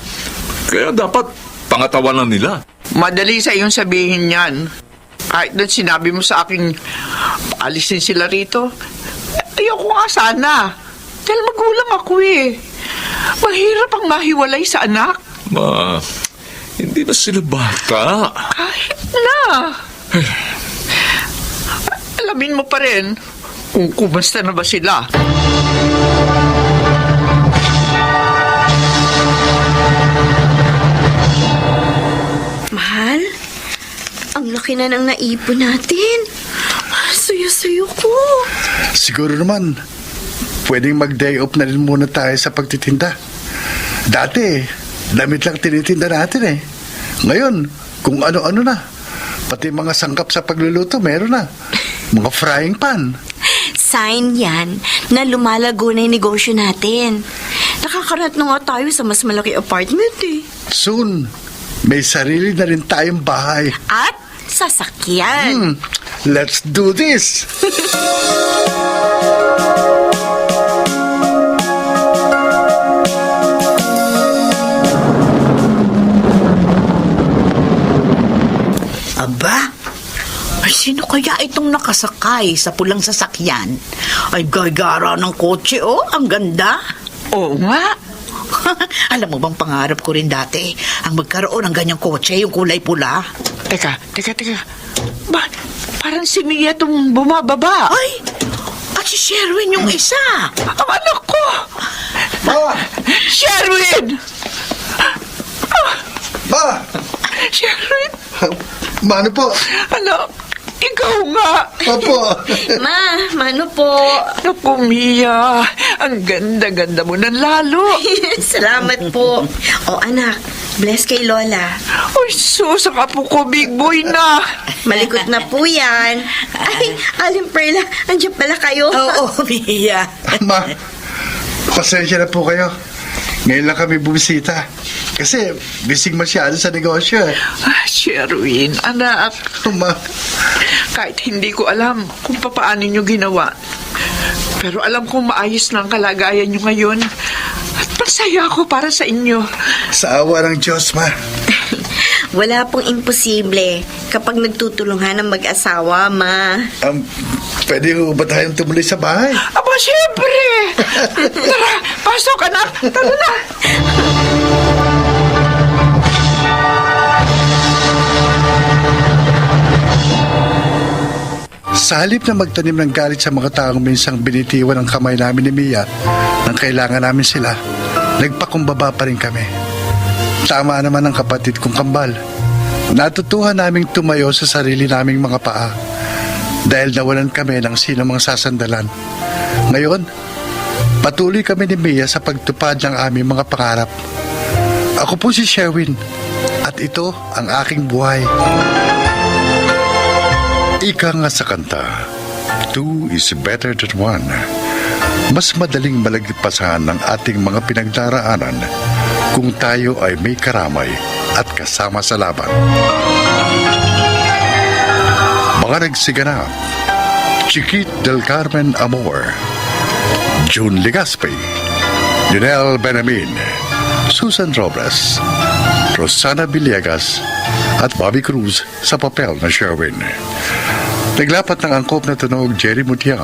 Kaya dapat pangatawanan nila. Madali sa iyong sabihin yan. Kahit doon sinabi mo sa akin, alisin sila rito. Ayoko nga sana. Dahil magulang ako eh. Mahirap ang mahiwalay sa anak. Ma, hindi na sila bata. Kahit na. Alamin mo pa rin kung kumusta na ba sila. Mahal, ang laki na ng naipon natin. Suyo-suyo ko. Siguro naman, pwedeng mag-day off na rin muna tayo sa pagtitinda. Dati, damit lang tinitinda natin eh. Ngayon, kung ano-ano na. Pati mga sangkap sa pagluluto, meron na. Mga frying pan. Sign yan na lumalago na yung negosyo natin. Nakakarat na nga tayo sa mas malaki apartment eh. Soon, may sarili na rin tayong bahay. At sasakyan. Let's do this! Aba, ay sino kaya itong nakasakay sa pulang sasakyan? Ay gagara ng kotse, oh. Ang ganda. Oo nga. Alam mo bang pangarap ko rin dati ang magkaroon ng ganyang kotse, yung kulay pula? Teka. Parang si Mia itong bumababa. Ay, at si Sherwin yung isa. Ang anak ko! Ma! Sherwin! Ma! Sherwin! Mano po? Anak, ikaw nga. Opo. Ma, mano po? Naku, Mia. Ang ganda-ganda mo ng lalo. Salamat po. O anak, bless kay Lola. Ay, sus, ang apo ko, big boy na. Malikot na po yan. Ay, Aling Perla, andiyan pala kayo. Oo, Mia. Ma, pasensya na po kayo. Ngayon lang kami bumisita. Kasi bising masyado sa negosyo eh. Ah, Sherwin, anak. Ma, Kahit hindi ko alam kung paano nyo ginawa. Pero alam kong maayos na ang kalagayan nyo ngayon. At masaya ako para sa inyo. sa awa ng Diyos, ma. Wala pong imposible kapag nagtutulungan ng mag-asawa, ma. Pwede ho ba tayong tumuloy sa bahay? Aba, siyempre! Tara, pasok anak! Tara na! Sa halip na magtanim ng galit sa mga taong minsang binitiwan ang kamay namin ni Mia nang kailangan namin sila, nagpakumbaba pa rin kami. Tama naman ang kapatid kong kambal. Natutuhan naming tumayo sa sarili naming mga paa dahil nawalan kami ng sinumang sasandalan. Ngayon, patuloy kami ni Mia sa pagtupad ng aming mga pangarap. Ako po si Sherwin at ito ang aking buhay. Ika nga sa kanta, 2 is better than 1. Mas madaling malagpasan ng ating mga pinagdaraanan kung tayo ay may karamay at kasama sa laban. Mga nagsiganap, Chiquit del Carmen Amor, June Legaspi, Junel Benamin, Susan Robles, Rosana Villegas at Bobby Cruz sa papel na Sherwin. Naglapat ng angkop na tunog Jerry Mutia,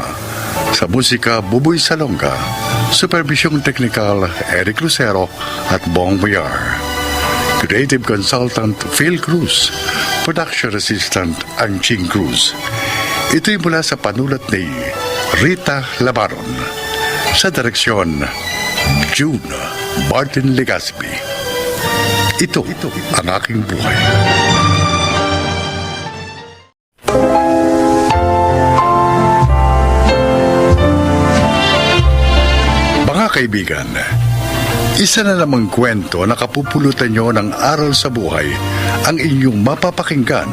sa musika Buboy Salonga, supervisyong teknikal Eric Lucero at Bong Villar. Creative Consultant Phil Cruz, Production Assistant Angching Cruz. Ito'y mula sa panulat ni Rita Labaron. Sa direksyon, June Martin Legaspi. Ito ang aking buhay. Mga kaibigan, isa na namang kwento na kapupulutan nyo ng aral sa buhay ang inyong mapapakinggan.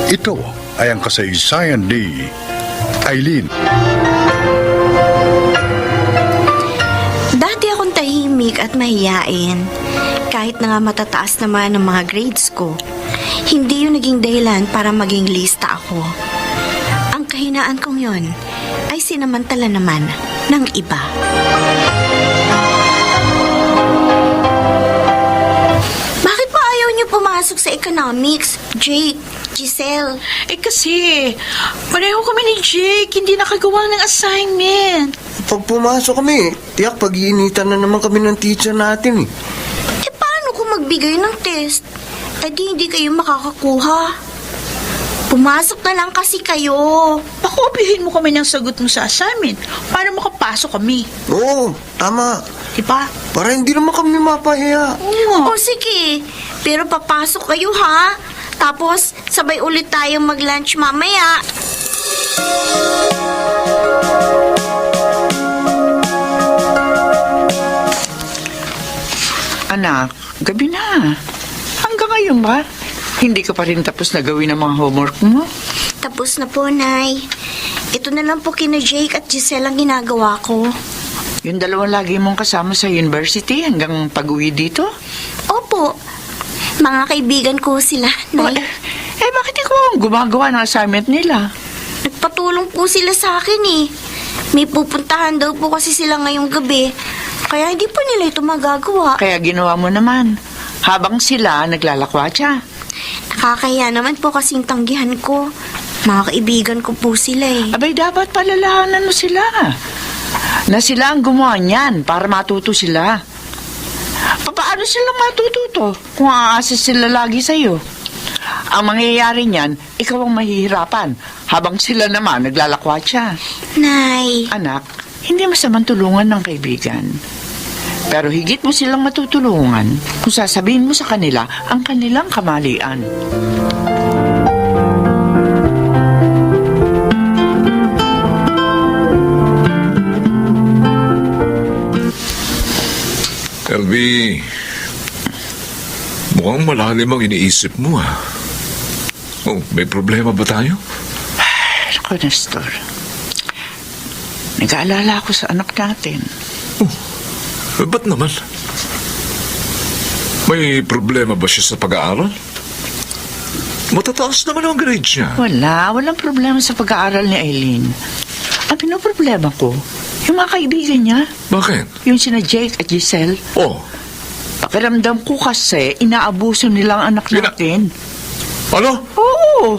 Ito ay ang kasaysayan ni Aileen. Dati akong tahimik at mahiyain. Kahit na nga matataas naman ang mga grades ko, hindi yun naging dahilan para maging lista ako. Ang kahinaan kong yon ay sinamantala naman ng iba. Bakit pa ayaw niyo pumasok sa economics, Jake, Giselle? Eh kasi, pareho kami ni Jake, hindi nakagawa ng assignment. Pag pumasok kami, tiyak pag-iinitan na naman kami ng teacher natin eh. Eh paano kung magbigay ng test? Eh di hindi kayo makakakuha. Pumasok na lang kasi kayo. Pakopihin mo kami ng sagot mo sa assignment para makapasok kami. Oo, tama. Diba? Para hindi naman kami mapahiya. O sige, pero papasok kayo ha. Tapos sabay ulit tayong mag-lunch mamaya. Anak, gabi na. Hanggang ngayon ba? Hindi ka pa rin tapos na gawin ang mga homework mo? Tapos na po, Nay. Ito na lang po kina Jake at Giselle ang ginagawa ko. Yung dalawang lagi mong kasama sa university hanggang pag-uwi dito? Opo, mga kaibigan ko sila, Nay. Bakit ikaw ang gumagawa ng assignment nila? Nagpatulong po sila sa akin eh. May pupuntahan daw po kasi sila ngayong gabi. Kaya hindi po nila ito magagawa. Kaya ginawa mo naman. Habang sila naglalakwatsa. Nakakahiya naman po kasing tanggihan ko. Mga kaibigan ko po sila eh. Abay, dapat palalahanan mo sila. Na sila ang gumawa niyan para matuto sila. Paano sila matututo kung aasa sila lagi sa'yo? Ang mangyayari niyan, ikaw ang mahihirapan habang sila naman naglalakwatsa. Nay, Anak, hindi masamang tulungan ng kaibigan. Pero higit mo silang matutulungan kung sasabihin mo sa kanila ang kanilang kamalian. LB, mukhang malalim ang iniisip mo, ha? Oh, may problema ba tayo? Ako, Nestor. Nag-aalala ako sa anak natin. Ba't naman? May problema ba siya sa pag-aaral? Matataas naman ang grade niya. Walang problema sa pag-aaral ni Eileen. Ang pinoproblema ko, yung mga kaibigan niya, Bakit? yung sina Jake at Giselle, Oh, pakiramdam ko kasi inaabuso nila ang anak natin. ano? Oo.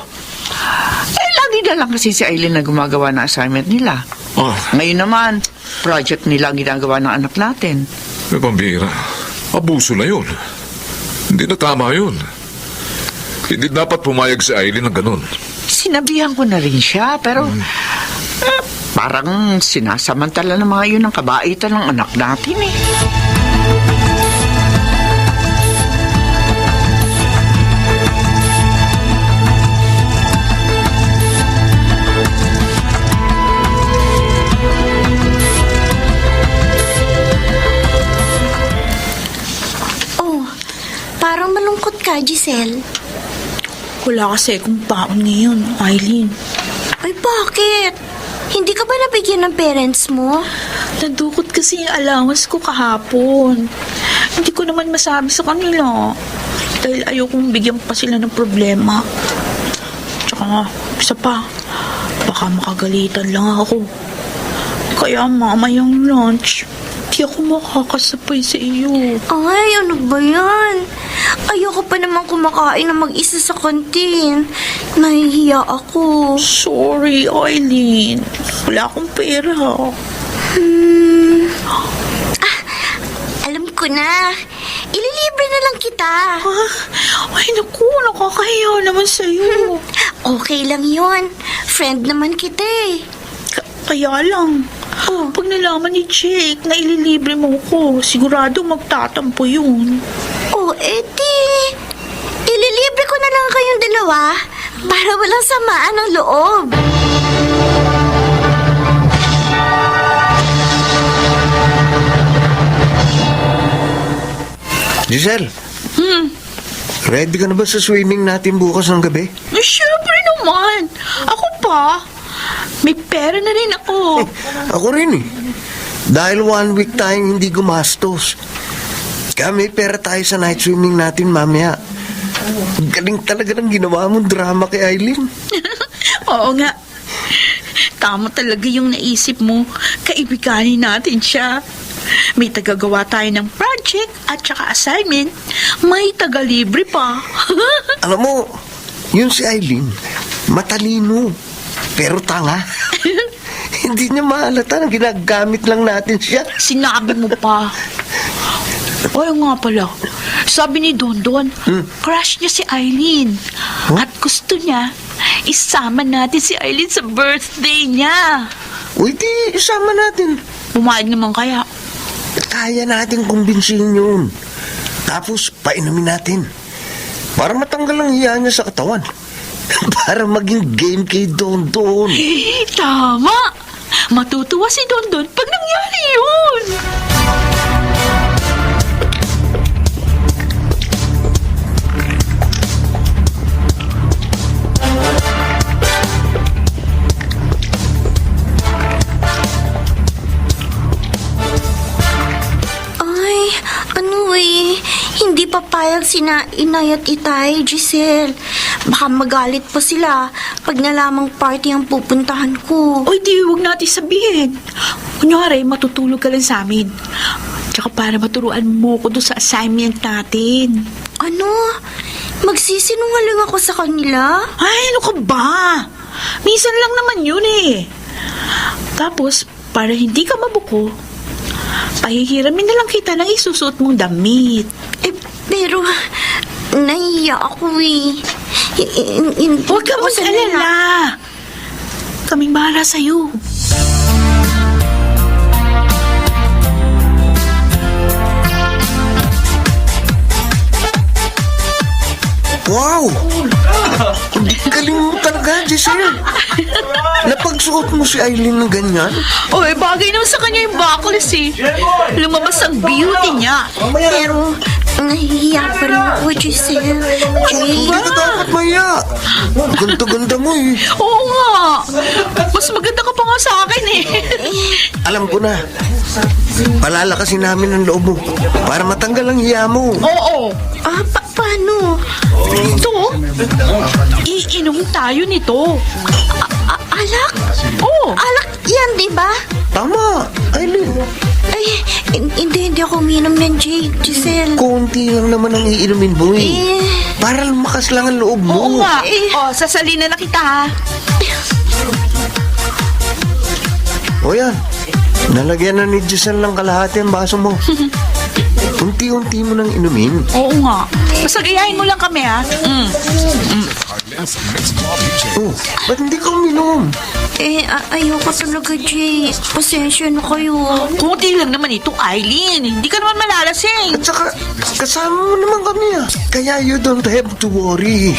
Lagi na lang kasi si Eileen na gumagawa ng assignment nila. Ah, Ngayon naman, project nila ang ginagawa ng anak natin. may pambira. Abuso na yun. Hindi na tama yun. Hindi dapat pumayag si Aileen ng ganun. Sinabihan ko na rin siya, pero parang sinasamantala ng mga yun ang kabaitan ng anak natin eh. oh, parang malungkot ka, Giselle. Wala kasi akong baon ngayon, Eileen. Ay, bakit? Hindi ka ba nabigyan ng parents mo? Nadukot kasi yung allowance ko kahapon. Hindi ko naman masabi sa kanila. Dahil ayokong bigyan pa sila ng problema. Tsaka, isa pa, baka makagalitan lang ako. Kaya mamayang lunch, di ako makakasapay sa iyo. Ay, ano ba yan? Ayoko pa naman kumakain na mag-isa sa kantin. Nahihiya ako. Sorry, Eileen. Wala akong pera. Alam ko na. Ililibre na lang kita. Ay, naku, nakakahiya naman sa'yo. Okay lang yon. Friend naman kita eh. Kaya lang, pag nalaman ni Jake na ililibre mo ko, sigurado magtatampo yun. Oh, edi. Ililibre ko na lang kayong dalawa para walang samaan ng loob. Giselle, ready ka na ba sa swimming natin bukas ng gabi? Eh, syempre naman. Ako pa. May pera na rin ako. Ako rin eh. Dahil 1 week tayong hindi gumastos. Kaya may pera tayo sa night swimming natin mamaya. Galing talaga ng ginawa mong drama kay Eileen. Oo nga. Tama talaga yung naisip mo. Kaibiganin natin siya. May tagagawa tayo ng project at saka assignment. May taga-libre pa. Alam mo, yun si Eileen, matalino, pero tanga. Hindi niya mahalata na ginagamit lang natin siya. Sinabi mo pa. O nga pala, sabi ni Dondon, crush niya si Eileen. At gusto niya, isama natin si Eileen sa birthday niya. Uy, di, isama natin. Pumayag naman kaya. Kaya natin kumbinsihin yun. Tapos, painumin natin. Para matanggal ang hiya niya sa katawan. Para maging game kay Dondon. Tama! Matutuwa si Dondon pag nangyari yun. Hindi papayag sina Inay at Itay, Giselle. Baka magalit pa sila pag nalamang party ang pupuntahan ko. Oy, di, huwag natin sabihin. Kunyari, matutulog ka lang sa amin. Tsaka para maturuan mo ko doon sa assignment natin. Ano? Magsisinungaling ako sa kanila? Ay, ano ka ba? Minsan lang naman yun eh. Tapos, para hindi ka mabuko, pahihiramin na lang kita ng isusuot mong damit. Pero, nahiya ako eh. Huwag ka mag-alala. Kaming bahala sa'yo. Wow! Galing mo talaga, Giselle. Napagsuot mo si Aileen ng ganyan? Oy, bagay naman sa kanya yung buckles eh. Lumabas ang beauty niya. Pero, nahihiya pa rin ako, Giselle. Hindi ka dapat maya. Ganda-ganda mo eh. Oo nga. Mas maganda ka pa nga sa akin eh. Alam ko na. Palalakasin namin ang loob mo para matanggal ang hiya mo. Oo. Paano? Ito, iinom tayo nito. Alak? Oo. Alak yan, di ba? Tama, Aileen. Ay, hindi ako uminom ng Giselle. Konti lang naman ang iinumin mo eh. Para lumakas lang ang loob Oo mo. nga. Sasalina na kita ha. O yan, nalagyan na ni Giselle ng kalahati ang baso mo. Unti-unti mo nang inumin. Oo nga. Basta gayahin mo lang kami ha. Oh, ba't hindi ka uminom? Ayoko talaga, Jay. Pasensya na kayo. Kunti lang naman ito, Aileen. Hindi ka naman malalasing. At saka, kasama mo naman kami ah. Kaya you don't have to worry.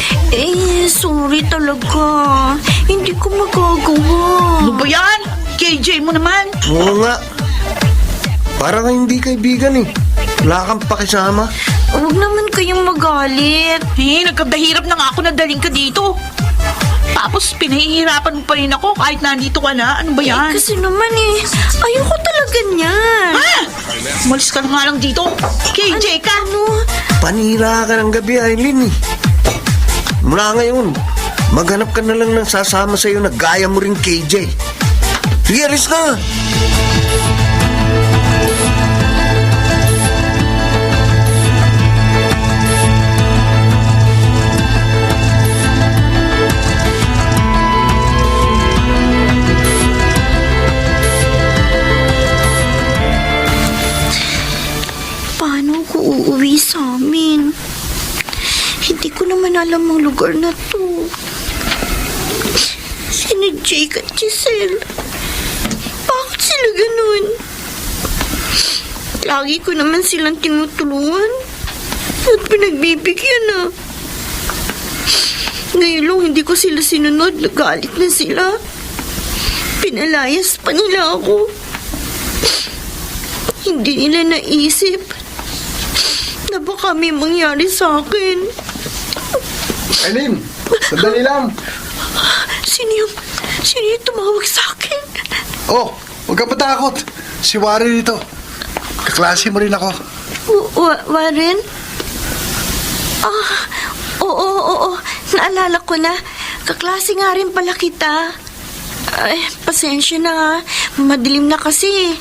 Sorry talaga. Hindi ko magagawa. Ano ba yan? KJ mo naman. Oo nga. Parang hindi kaibigan eh. Wala kang pakisama. Huwag naman kayong magalit. Nagkabahirap na nga ako na daling ka dito. Tapos pinahihirapan mo pa rin ako kahit nandito ka na. Ano ba yan? Kasi naman ayoko talaga niyan. Umalis ka na nga lang dito. KJ ka. Ano? Panira ka ng gabi, Aileen eh. Mula ngayon, maghanap ka na lang ng sasama sa'yo na gaya mo rin KJ. Sige, alis na. Paano ko uuwi sa amin? Hindi ko naman alam ang lugar na to. Sina Jake at Giselle. Bakit sila ganun? Lagi ko naman silang tinutulungan at pinagbibigyan na. Ngayon lang hindi ko sila sinunod, nagalit na sila. Pinalayas pa nila ako. Hindi nila naisip na baka may mangyari sa akin. Aileen, sandali lang. Sino yung tumawag sa akin? Oh, huwag ka matakot. Si Warren ito. Kaklase mo rin ako. Warren? Oo. Naalala ko na. Kaklase nga rin pala kita. Ay, pasensya na nga. Madilim na kasi.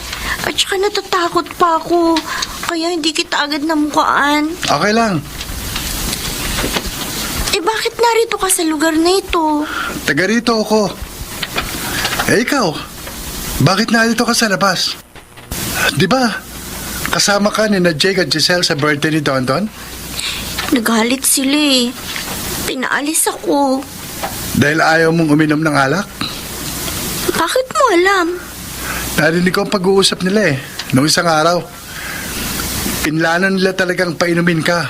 At saka natatakot pa ako. Kaya hindi kita agad namukaan. Okay lang. Bakit narito ka sa lugar na ito? Taga rito ako. Ikaw, bakit narito ka sa labas? Di ba, kasama ka ni na Jake at Giselle sa birthday ni Tonton? Nagalit sila eh. Pinaalis ako. Dahil ayaw mong uminom ng alak? Bakit mo alam? Narinig ko ang pag-uusap nila noong isang araw. Pinlano nila talagang painumin ka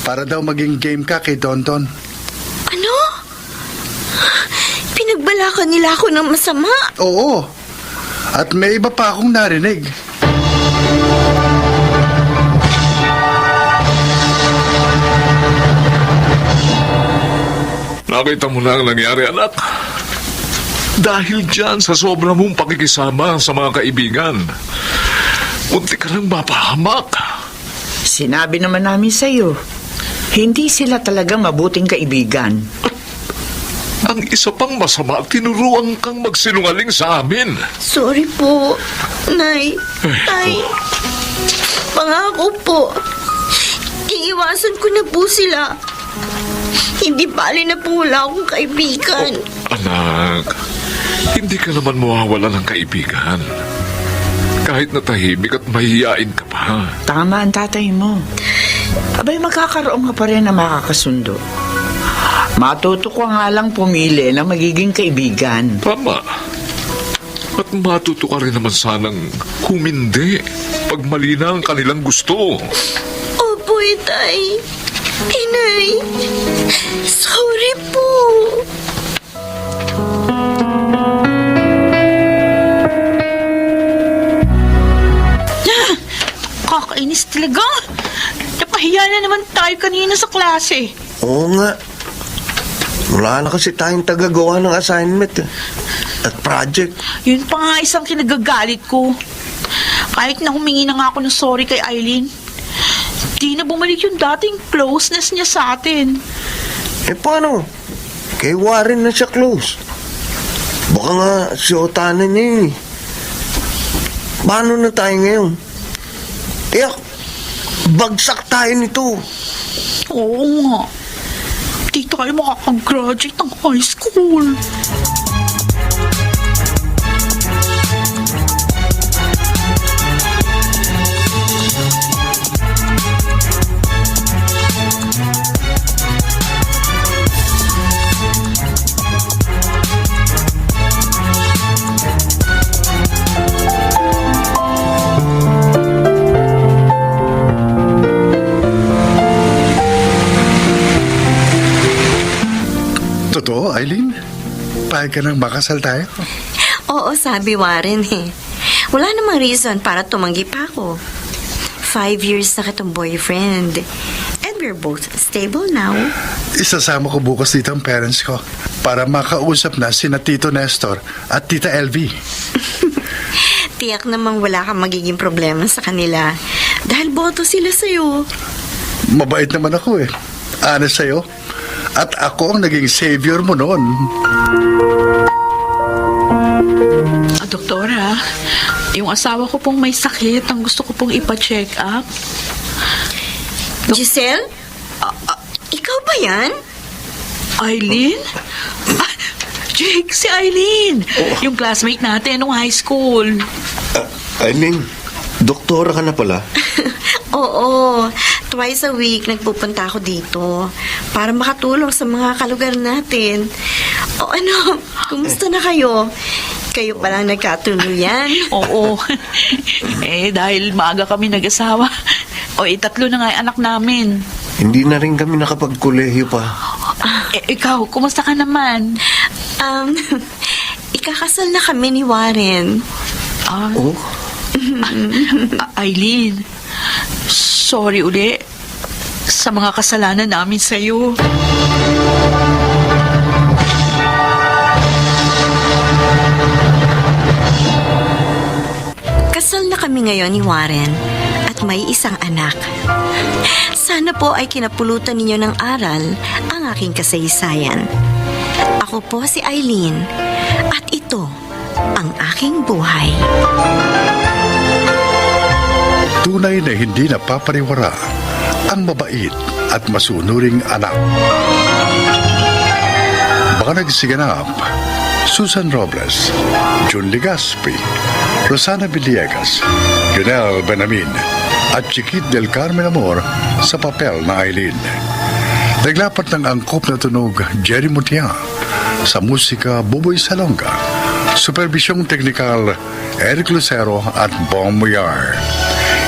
para daw maging game ka kay Tonton. Ano? Pinagbalakan nila ako ng masama? Oo. At may iba pa akong narinig. Nakita mo na ang nangyari, anak. Dahil dyan sa sobra mong pakikisama sa mga kaibigan, munti ka lang mapahamak. Sinabi naman namin sa'yo, hindi sila talaga mabuting kaibigan. Ang isa pang masama, tinuruan kang magsinungaling sa amin. Sorry po, Nay. Tay, pangako po. Iiwasan ko na po sila. Hindi bali na po wala akong kaibigan. Anak, hindi ka naman mawawala ng kaibigan. Kahit na tahimik at mahihiyain ka pa. Tama ang tatay mo. Abay, magkakaroon ka pa rin na makakasundo. Matuto ko nga lang pumili na magiging kaibigan. Tama. At matuto ka rin naman sanang humindi pag mali na ang kanilang gusto. Opo, Tay. Inay, sorry po. Kakainis talaga. Napahiya na naman tayo kanina sa klase. Oo nga. Wala na kasi tayong tagagawa ng assignment at project. Yun pa nga isang kinagagalit ko. Kahit na humingi na nga ako ng sorry kay Eileen, di na bumalik yung dating closeness niya sa atin. Eh paano? Kay Warren na siya close. Baka nga si Otana niya yun eh. Paano na tayo ngayon? Tiyak, bagsak tayo nito. Oo nga. Di tayo makakagraduate ng high school. Totoo, Eileen? Pahig ka nang makasal tayo? Oo, sabi Warren eh. Wala namang reason para tumanggi pa ako. 5 years na kitang boyfriend. And we're both stable now. Isasama ko bukas dito ang parents ko para makausap na sina Tito Nestor at Tita LV. Tiyak namang wala kang magiging problema sa kanila. Dahil boto sila sa'yo. Mabait naman ako eh. Honest sa'yo. At ako ang naging savior mo noon. Doktora, yung asawa ko pong may sakit. Ang gusto ko pong ipa-check up. Giselle? Ikaw ba yan? Eileen? Jake, si Eileen. Yung classmate natin nung high school. Eileen, doktora ka na pala. Oo. Twice a week nagpupunta ako dito para makatulong sa mga kalugar natin. O ano, kumusta na kayo? Kayo palang nagkatuluyan. Oo. Dahil maaga kami nag-asawa. Tatlo na nga yung anak namin. Hindi na rin kami nakapagkolehiyo pa. Ikaw, kumusta ka naman? Ikakasal na kami ni Warren. Oh? Eileen, sorry uli sa mga kasalanan namin sa'yo. Kasal na kami ngayon ni Warren at may isang anak. Sana po ay kinapulutan ninyo ng aral ang aking kasaysayan. Ako po si Eileen at ito ang aking buhay. Tunay na hindi napapariwara ang mabait at masunuring anak. Baka nagsiganap, Susan Robles, June Legaspi, Rosana Villegas, Junel Benamin, at Chiquit del Carmen Amor sa papel na Eileen. Naglapat ng angkop na tunog Jerry Mutia, sa musika Buboy Salonga, supervisyong teknikal Eric Lucero at Bong Muyar.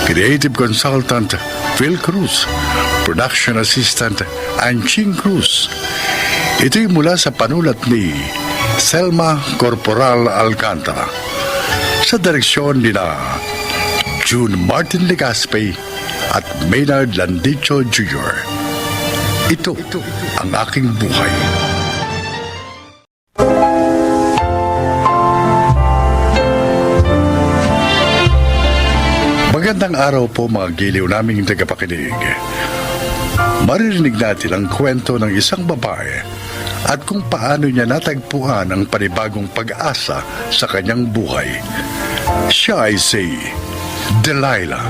Creative Consultant Phil Cruz, Production Assistant Anching Cruz. Ito'y mula sa panulat ni Selma Corporal Alcantara. Sa direksyon nila June Martin Legaspi at Maynard Landicho Jr. Ito ang aking buhay. Magandang Magandang araw po mga giliw naming tagapakinig. Maririnig natin ang kwento ng isang babae at kung paano niya natagpuan ang panibagong pag-asa sa kanyang buhay. Siya ay si Delilah.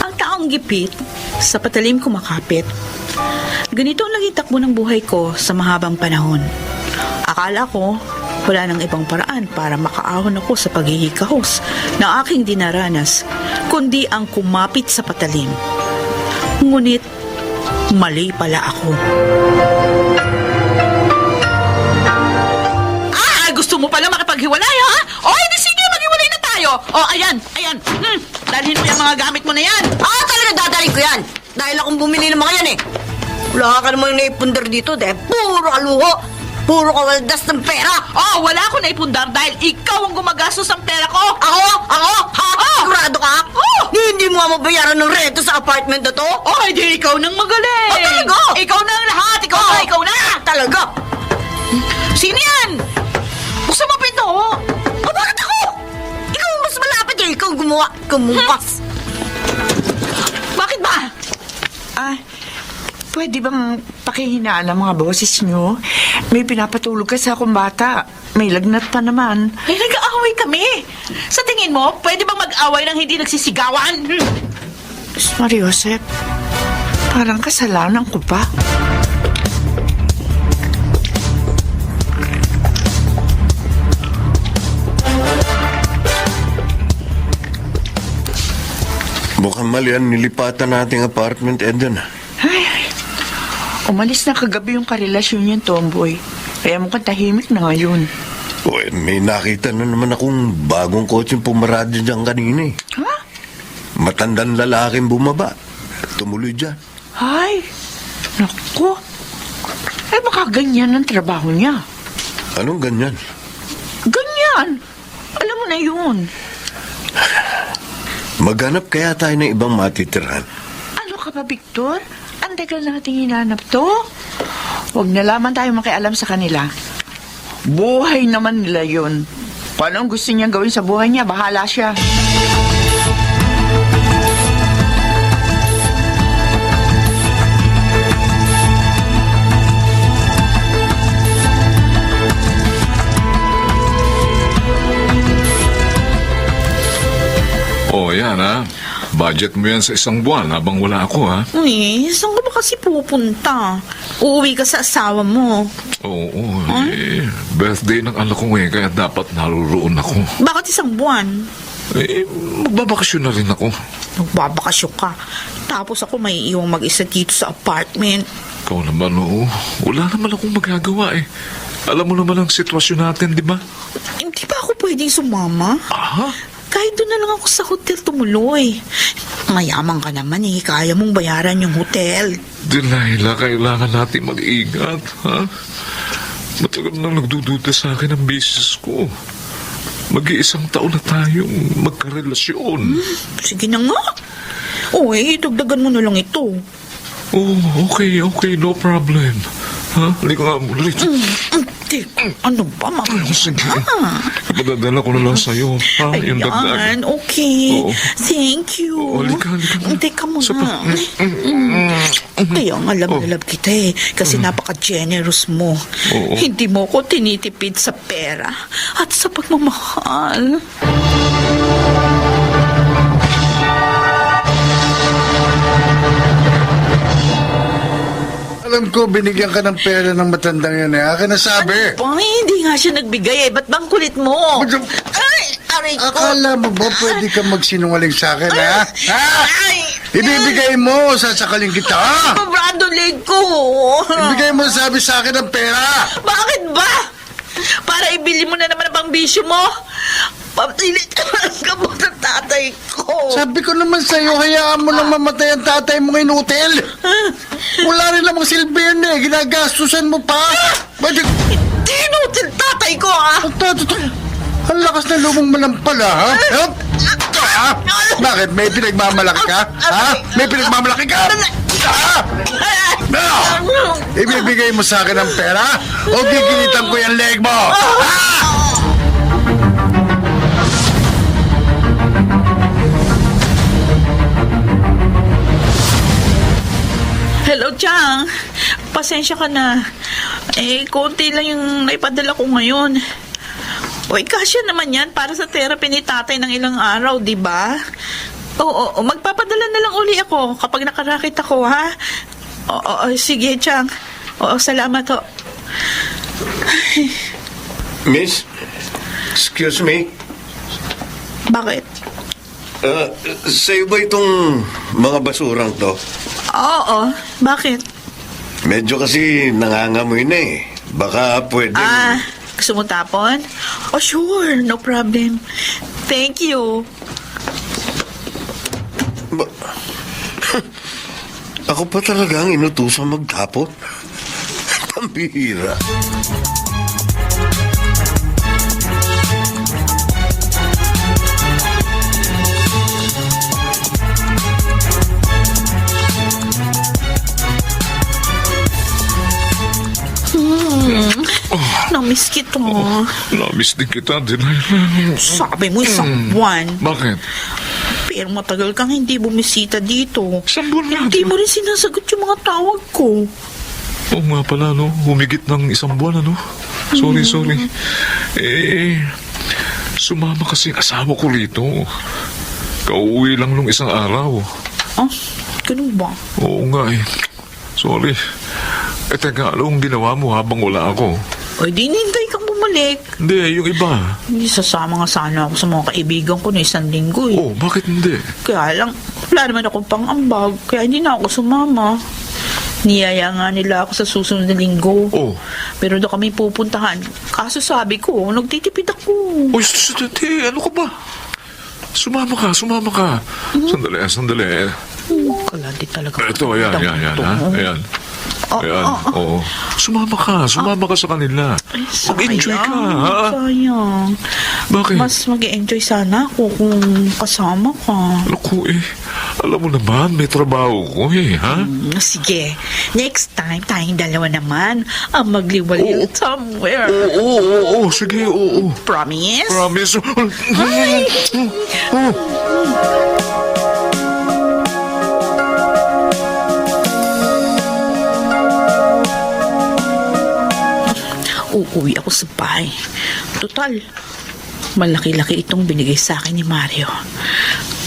Ang taong gipit, sa patalim kumakapit. Ganito ang naging takbo ng buhay ko sa mahabang panahon. Akala ko, wala nang ibang paraan para makaahon ako sa paghihikahos na aking dinaranas, kundi ang kumapit sa patalim. Ngunit, mali pala ako. Gusto mo pala makipaghiwalay, ha? O, hindi sige, maghiwalay na tayo. O, ayan. Dalhin mo yung mga gamit mo na yan. Talaga dadalhin ko yan. Dahil akong bumili ng mga yan eh. Wala ka namang naipundar dito dahil puro kaluho. Puro kawaldas ng pera. Oh, wala ako naipundar dahil ikaw ang gumagastos ng pera ko. Ako? Ha? Sigurado ka? Hindi mo mabayaran ng rento sa apartment na to? Oh, hindi ikaw nang magaling. Talaga? Ikaw na ang lahat. Ikaw na. Talaga? Sino yan? Buksan mo pinto. Bakit ako? Ikaw ang mas malapit eh. Ikaw ang gumawa. Kumupas. Bakit ba? Pwede bang pakihinaan ang mga boses nyo? May pinapatulog kasi akong bata. May lagnat pa naman. Ay, nag-aaway kami. Sa tingin mo, pwede bang mag-away ng hindi nagsisigawan? Maria Josep, parang kasalanan ko pa. Mukhang mali ang nilipatan nating apartment, Eden. Umalis na kagabi yung karelasyon niyan, Tomboy. Kaya mukhang tahimik na ngayon. Uy, may nakita na naman akong bagong kotseng pumarado dyan kanina eh. Ha? Matandang lalaking bumaba. Tumuloy dyan. Ay, naku. Eh baka ganyan ang trabaho niya. Anong ganyan? Ganyan. Alam mo na yun. Maghanap kaya tayo ng ibang matitirhan. Ano ka ba, Victor? Ang tagal nating hinanap to. Huwag na lamang tayo makialam sa kanila. Buhay naman nila yun. Kung anong gusto niyang gawin sa buhay niya, bahala siya. Oh, yan ha. Budget mo yan sa isang buwan habang wala ako ha. Uy, saan ka ba kasi pupunta? Uuwi ka sa asawa mo. Oo, birthday ng anak ko ngayon kaya dapat naruroon ako. Bakit isang buwan? Magbabakasyon na rin ako. Nagbabakasyon ka. Tapos ako may iwang mag-isa dito sa apartment. Ikaw naman, oo. Wala naman akong magagawa eh. Alam mo naman ang sitwasyon natin, di ba? Hindi ba ako pwedeng sumama? Kahit doon na lang ako sa hotel tumuloy. Mayaman ka naman eh. Kaya mong bayaran yung hotel. Delilah, kailangan natin mag-ingat, ha? Matagal na nagdududa sa akin ang business ko. Mag-iisang taon na tayong magkarelasyon. Sige na nga. Uy, dagdagan mo na lang ito. Oh, okay, no problem. Ha? Halika nga muna. Ano ba, mama? Sige. Ipadadala ko na lang sa'yo. Ha? Yung dagdag. Ayan, okay. Oo. Thank you. Halika. Teka muna. Kaya nga love kita eh. Kasi napaka-generous mo. Oo. Hindi mo ko tinitipid sa pera at sa pagmamahal. Alam ko, binigyan ka ng pera ng matandang yan eh. Akin na sabi. Ay, hindi nga siya nagbigay eh. Ba't bang kulit mo? Ay, aray ko. Akala mo ba pwede ka magsinungaling sa akin, ha? Ha? Ay! Ibibigay mo, sasakaling kita. Sobrado leg ko. Ibigay mo sabi sa akin ng pera. Bakit ba? Para ibili mo na naman ang pambisyo mo? Papilit ang gamot ng tatay ko. Sabi ko naman sa'yo, hayaan mo lang mamatay ang tatay mo ngayon hotel. Wala rin namang silbi yan eh. Ginagastusan mo pa. Hindi inutil tatay ko, ah! Ang lakas na lumong malampala, ha? Ha? Bakit? May pinagmamalaki ka? Ha? May pinagmamalaki ka? Ha? Ibibigay mo sa akin ang pera o gigilitan ko yung leg mo? Ha? Chang. Pasensya ka na. Konti lang yung naipadala ko ngayon. Uy, kasya naman yan para sa therapy ni tatay ng ilang araw, di ba? Oo, magpapadala na lang uli ako kapag nakarakit ako, ha? Oo, sige, Chang. Oo, salamat ho. Miss, excuse me. Bakit? Sa'yo ba itong mga basurang to? Oo, bakit? Medyo kasi nangangamoy na eh. Baka pwede... Gusto mo tapon? Oh, sure. No problem. Thank you. Ako pa talaga ang inutusang magtapon? Pambihira. Namiss kita. Namiss din kita, Sabi mo isang buwan. Bakit? Pero matagal kang hindi bumisita dito. Isang buwan na. Hindi mo rin sinasagot yung mga tawag ko. Oo nga pala, no? Humigit ng isang buwan, ano? Sorry. Sumama kasi ang asawa ko rito. Kauwi lang nung isang araw. Ganun ba? Oo nga eh. Sorry. Teka, anong ginawa mo habang wala ako? O, di nintay kang bumalik. Hindi, yung iba. Hindi sasama nga sana ako sa mga kaibigan ko na isang linggo eh. Oh, bakit hindi? Kaya lang, wala naman akong pang-ambag. Kaya hindi na ako sumama. Niyaya nga nila ako sa susunod na linggo. Oh. Pero doon kami pupuntahan. Kaso sabi ko, nagtitipid ako. Uy, ano ka ba? Sumama ka. Sandali. Kalandi talaga. Ito, ayan, ha? Ayan. Ayan, oo. Sumama ka sa kanila. Mag-enjoy ka, ha? Sayang. Bakit? Mas mag-enjoy sana ako kung kasama ka. Naku alam mo naman, may trabaho ko ha? Sige, next time tayong dalawa naman ang magliwaliw somewhere. Oo, sige, oo. Promise? Promise. Ay! Uuwi ako sa bahay. Total, malaki-laki itong binigay sa akin ni Mario.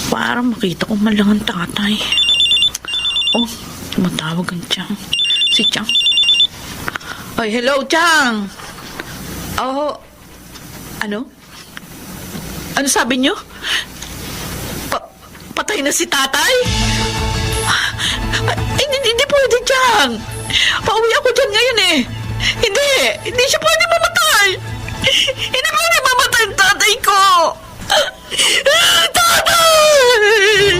Para makita ko man lang ang tatay. Oh, tumatawag ang Chang. Si Chang. Ay, hello, Chang! Oh, ano? Ano sabi niyo? Patay na si tatay? Ay, hindi pwede, Chang. Pauwi ako dyan ngayon eh. Hindi siya pwede mamatay. Hindi pwede mamatay ang tatay ko. Tatay!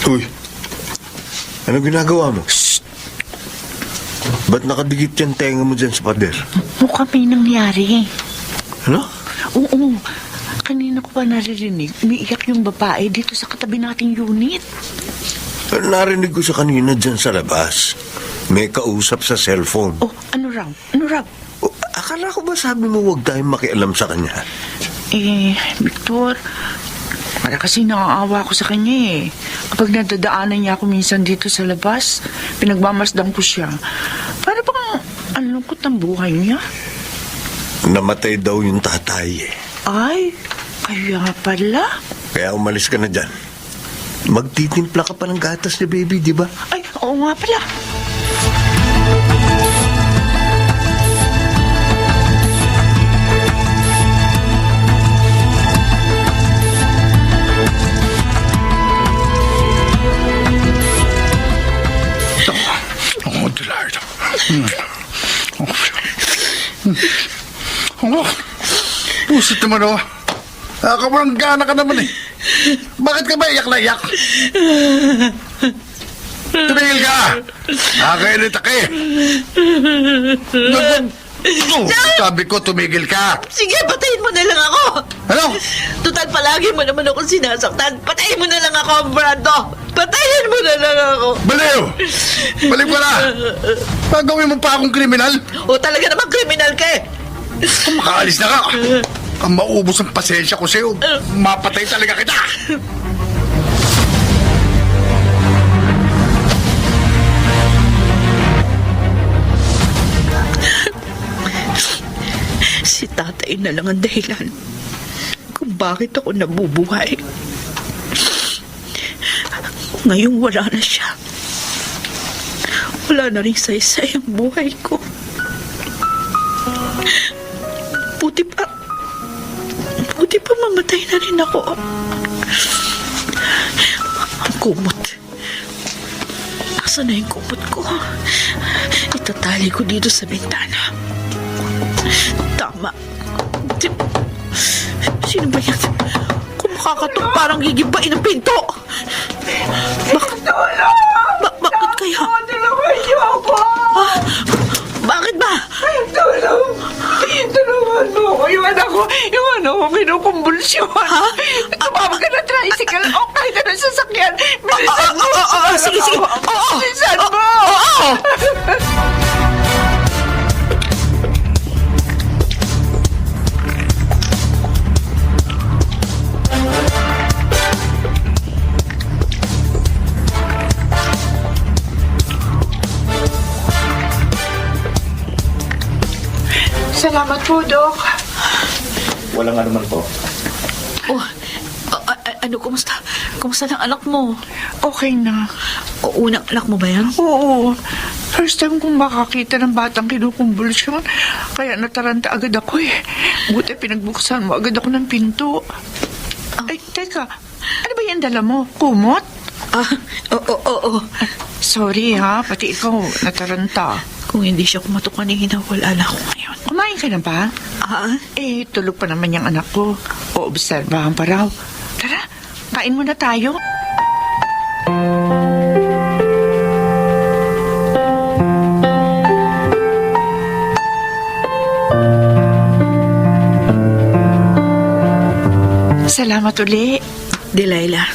Uy, ano ginagawa mo? Shh! Ba't nakadikit yung tenga mo dyan sa pader? Mukhang may nangyari. Ano? Oo. Kanina ko pa naririnig, umiiyak yung babae dito sa katabi nating unit. Narinig ko siya kanina dyan sa labas. May kausap sa cellphone. Oh, ano raw? Ano raw? Akala ko ba sabi mo huwag tayong makialam sa kanya? Victor, para kasi nakaawa ko sa kanya eh. Kapag nadadaanan niya ako minsan dito sa labas, pinagmamasdan ko siya. Para bang ang lungkot ng buhay niya. Namatay daw yung tatay eh. Ay, kaya pala. Kaya umalis ka na dyan. Magtitimpla ka pa ng gatas ni baby, di ba? Ay, oo nga pala. Oh, Lord. Pusit naman oh. Kabarangana ka naman eh. Bakit ka ba iyak na iyak? Tumigil ka! Nakakairita ka eh. Sabi ko, tumigil ka. Sige, patayin mo na lang ako. Ano? Total, palagi mo naman ako sinasaktan. Patayin mo na lang ako, Brando. Patayin mo na lang ako. Baliw! Baliw ka na! Pagawin mo pa akong kriminal? O talaga namang kriminal ka eh. Makaalis na ka. maubos ang pasensya ko sa'yo. Mapatay talaga kita. Si tatay na lang ang dahilan kung bakit ako nabubuhay. Ngayong wala na siya. Wala na rin saysay ang buhay ko. Buti pa mamatay na rin ako. Ang kumot. Asa na yung kumot ko? Itatali ko dito sa bintana. Tama. Sino ba yan? Kung makakatok, parang gigibain ang pinto. Bakit kaya? Tulungan niyo ako! Bakit ba? Tulungan mo ako. Yung anak ko kinukumbulsyon. Ha? Tumawag ka na tricycle o kahit na sasakyan. Bilisan mo! Sige. Oo! Bilisan mo! Oo! Salamat po, Dok. Walang anuman po. Oh, ano, kumusta? Kumusta ng anak mo? Okay na. O, unang anak mo ba yan? Oo. First time kong makakita ng batang kinukumbulsyon. Kaya nataranta agad ako eh. Buti pinagbuksan mo agad ako ng pinto. Ay, teka. Ano ba yan dala mo? Kumot? Oo. Sorry ha, pati ikaw nataranta. Kung hindi siya kumatok kanina, wala na ako ngayon. Kumain ka na ba? Eh, tulog pa naman yung anak ko. O, obserbahan pa raw. Tara, kain muna tayo. Salamat uli. Delilah.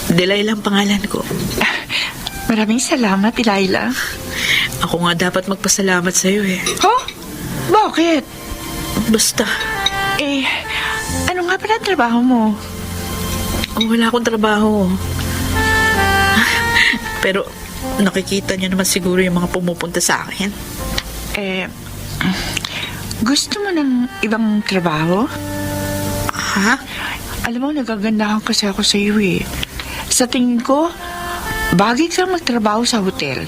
Delilah ang pangalan ko. Maraming salamat, Delilah. Ako nga dapat magpasalamat sa'yo eh. Huh? Bakit? Basta, Eh, ano nga pala ang trabaho mo? wala akong trabaho. Pero nakikita niyo naman siguro yung mga pumupunta sa akin. Eh, gusto mo ng ibang trabaho? Ha? Alam mo, nagagandahan kasi ako sa iyo eh. Sa tingin ko, bagay ka magtrabaho sa hotel.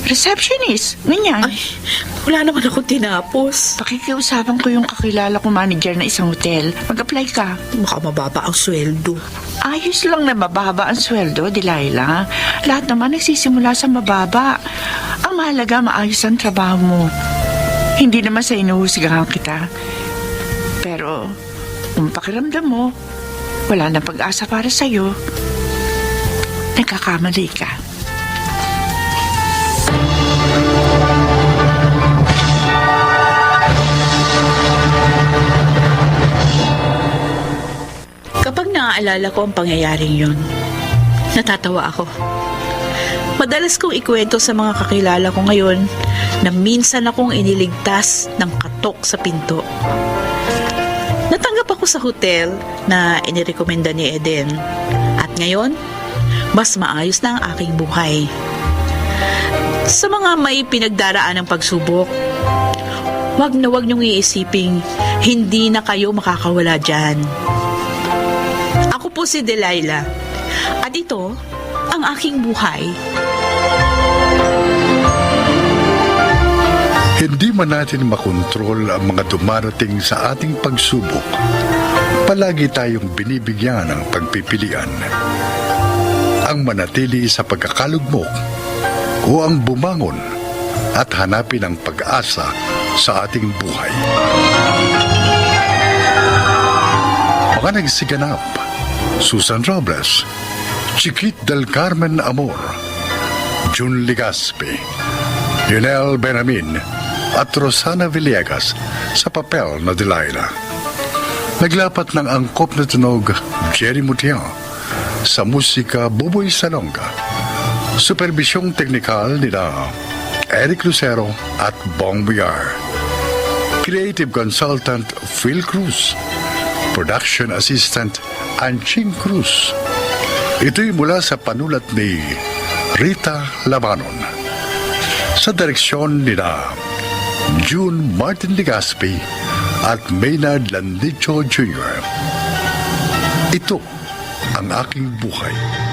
Receptionist, ganyan. Ay, wala naman akong tinapos. Pakikiusapan ko yung kakilala ko manager na isang hotel. Mag-apply ka. Baka mababa ang sweldo. Ayos lang na mababa ang sweldo, Delilah. Lahat naman nagsisimula sa mababa. Ang mahalaga, maayos ang trabaho mo. Hindi naman sa inuhusgahan kita. Pero, kung pakiramdam mo, wala na pag-asa para sa'yo, nagkakamali ka. Kapag naaalala ko ang pangyayaring yun, natatawa ako. Madalas kong ikwento sa mga kakilala ko ngayon na minsan akong iniligtas ng katok sa pinto. Natanggap ako sa hotel na inirekomenda ni Eden. At ngayon, mas maayos na ang aking buhay. Sa mga may pinagdaraan ng pagsubok, wag niyong iisiping hindi na kayo makakawala dyan. Ako po si Delilah. At ito, ang aking buhay. Hindi man natin makontrol ang mga dumarating sa ating pagsubok, palagi tayong binibigyan ng pagpipilian. Ang manatili sa pagkakalugmok o ang bumangon at hanapin ang pag-asa sa ating buhay. Mga nagsiganap: Susan Robles, Chiquit del Carmen Amor, Jun Ligaspi, Lionel Benamin at Rosana Villegas sa papel na Delilah. Naglapat ng angkop na tunog Jerry Mutiang, sa musika Buboy Salonga. Superbisyong teknikal nila Eric Lucero at Bong Biar. Creative Consultant Phil Cruz. Production Assistant Anching Cruz. Ito'y mula sa panulat ni Rita Labanon. Sa direksyon nila June Martin Legaspi at Maynard Landicho Jr. Ito ang aking buhay.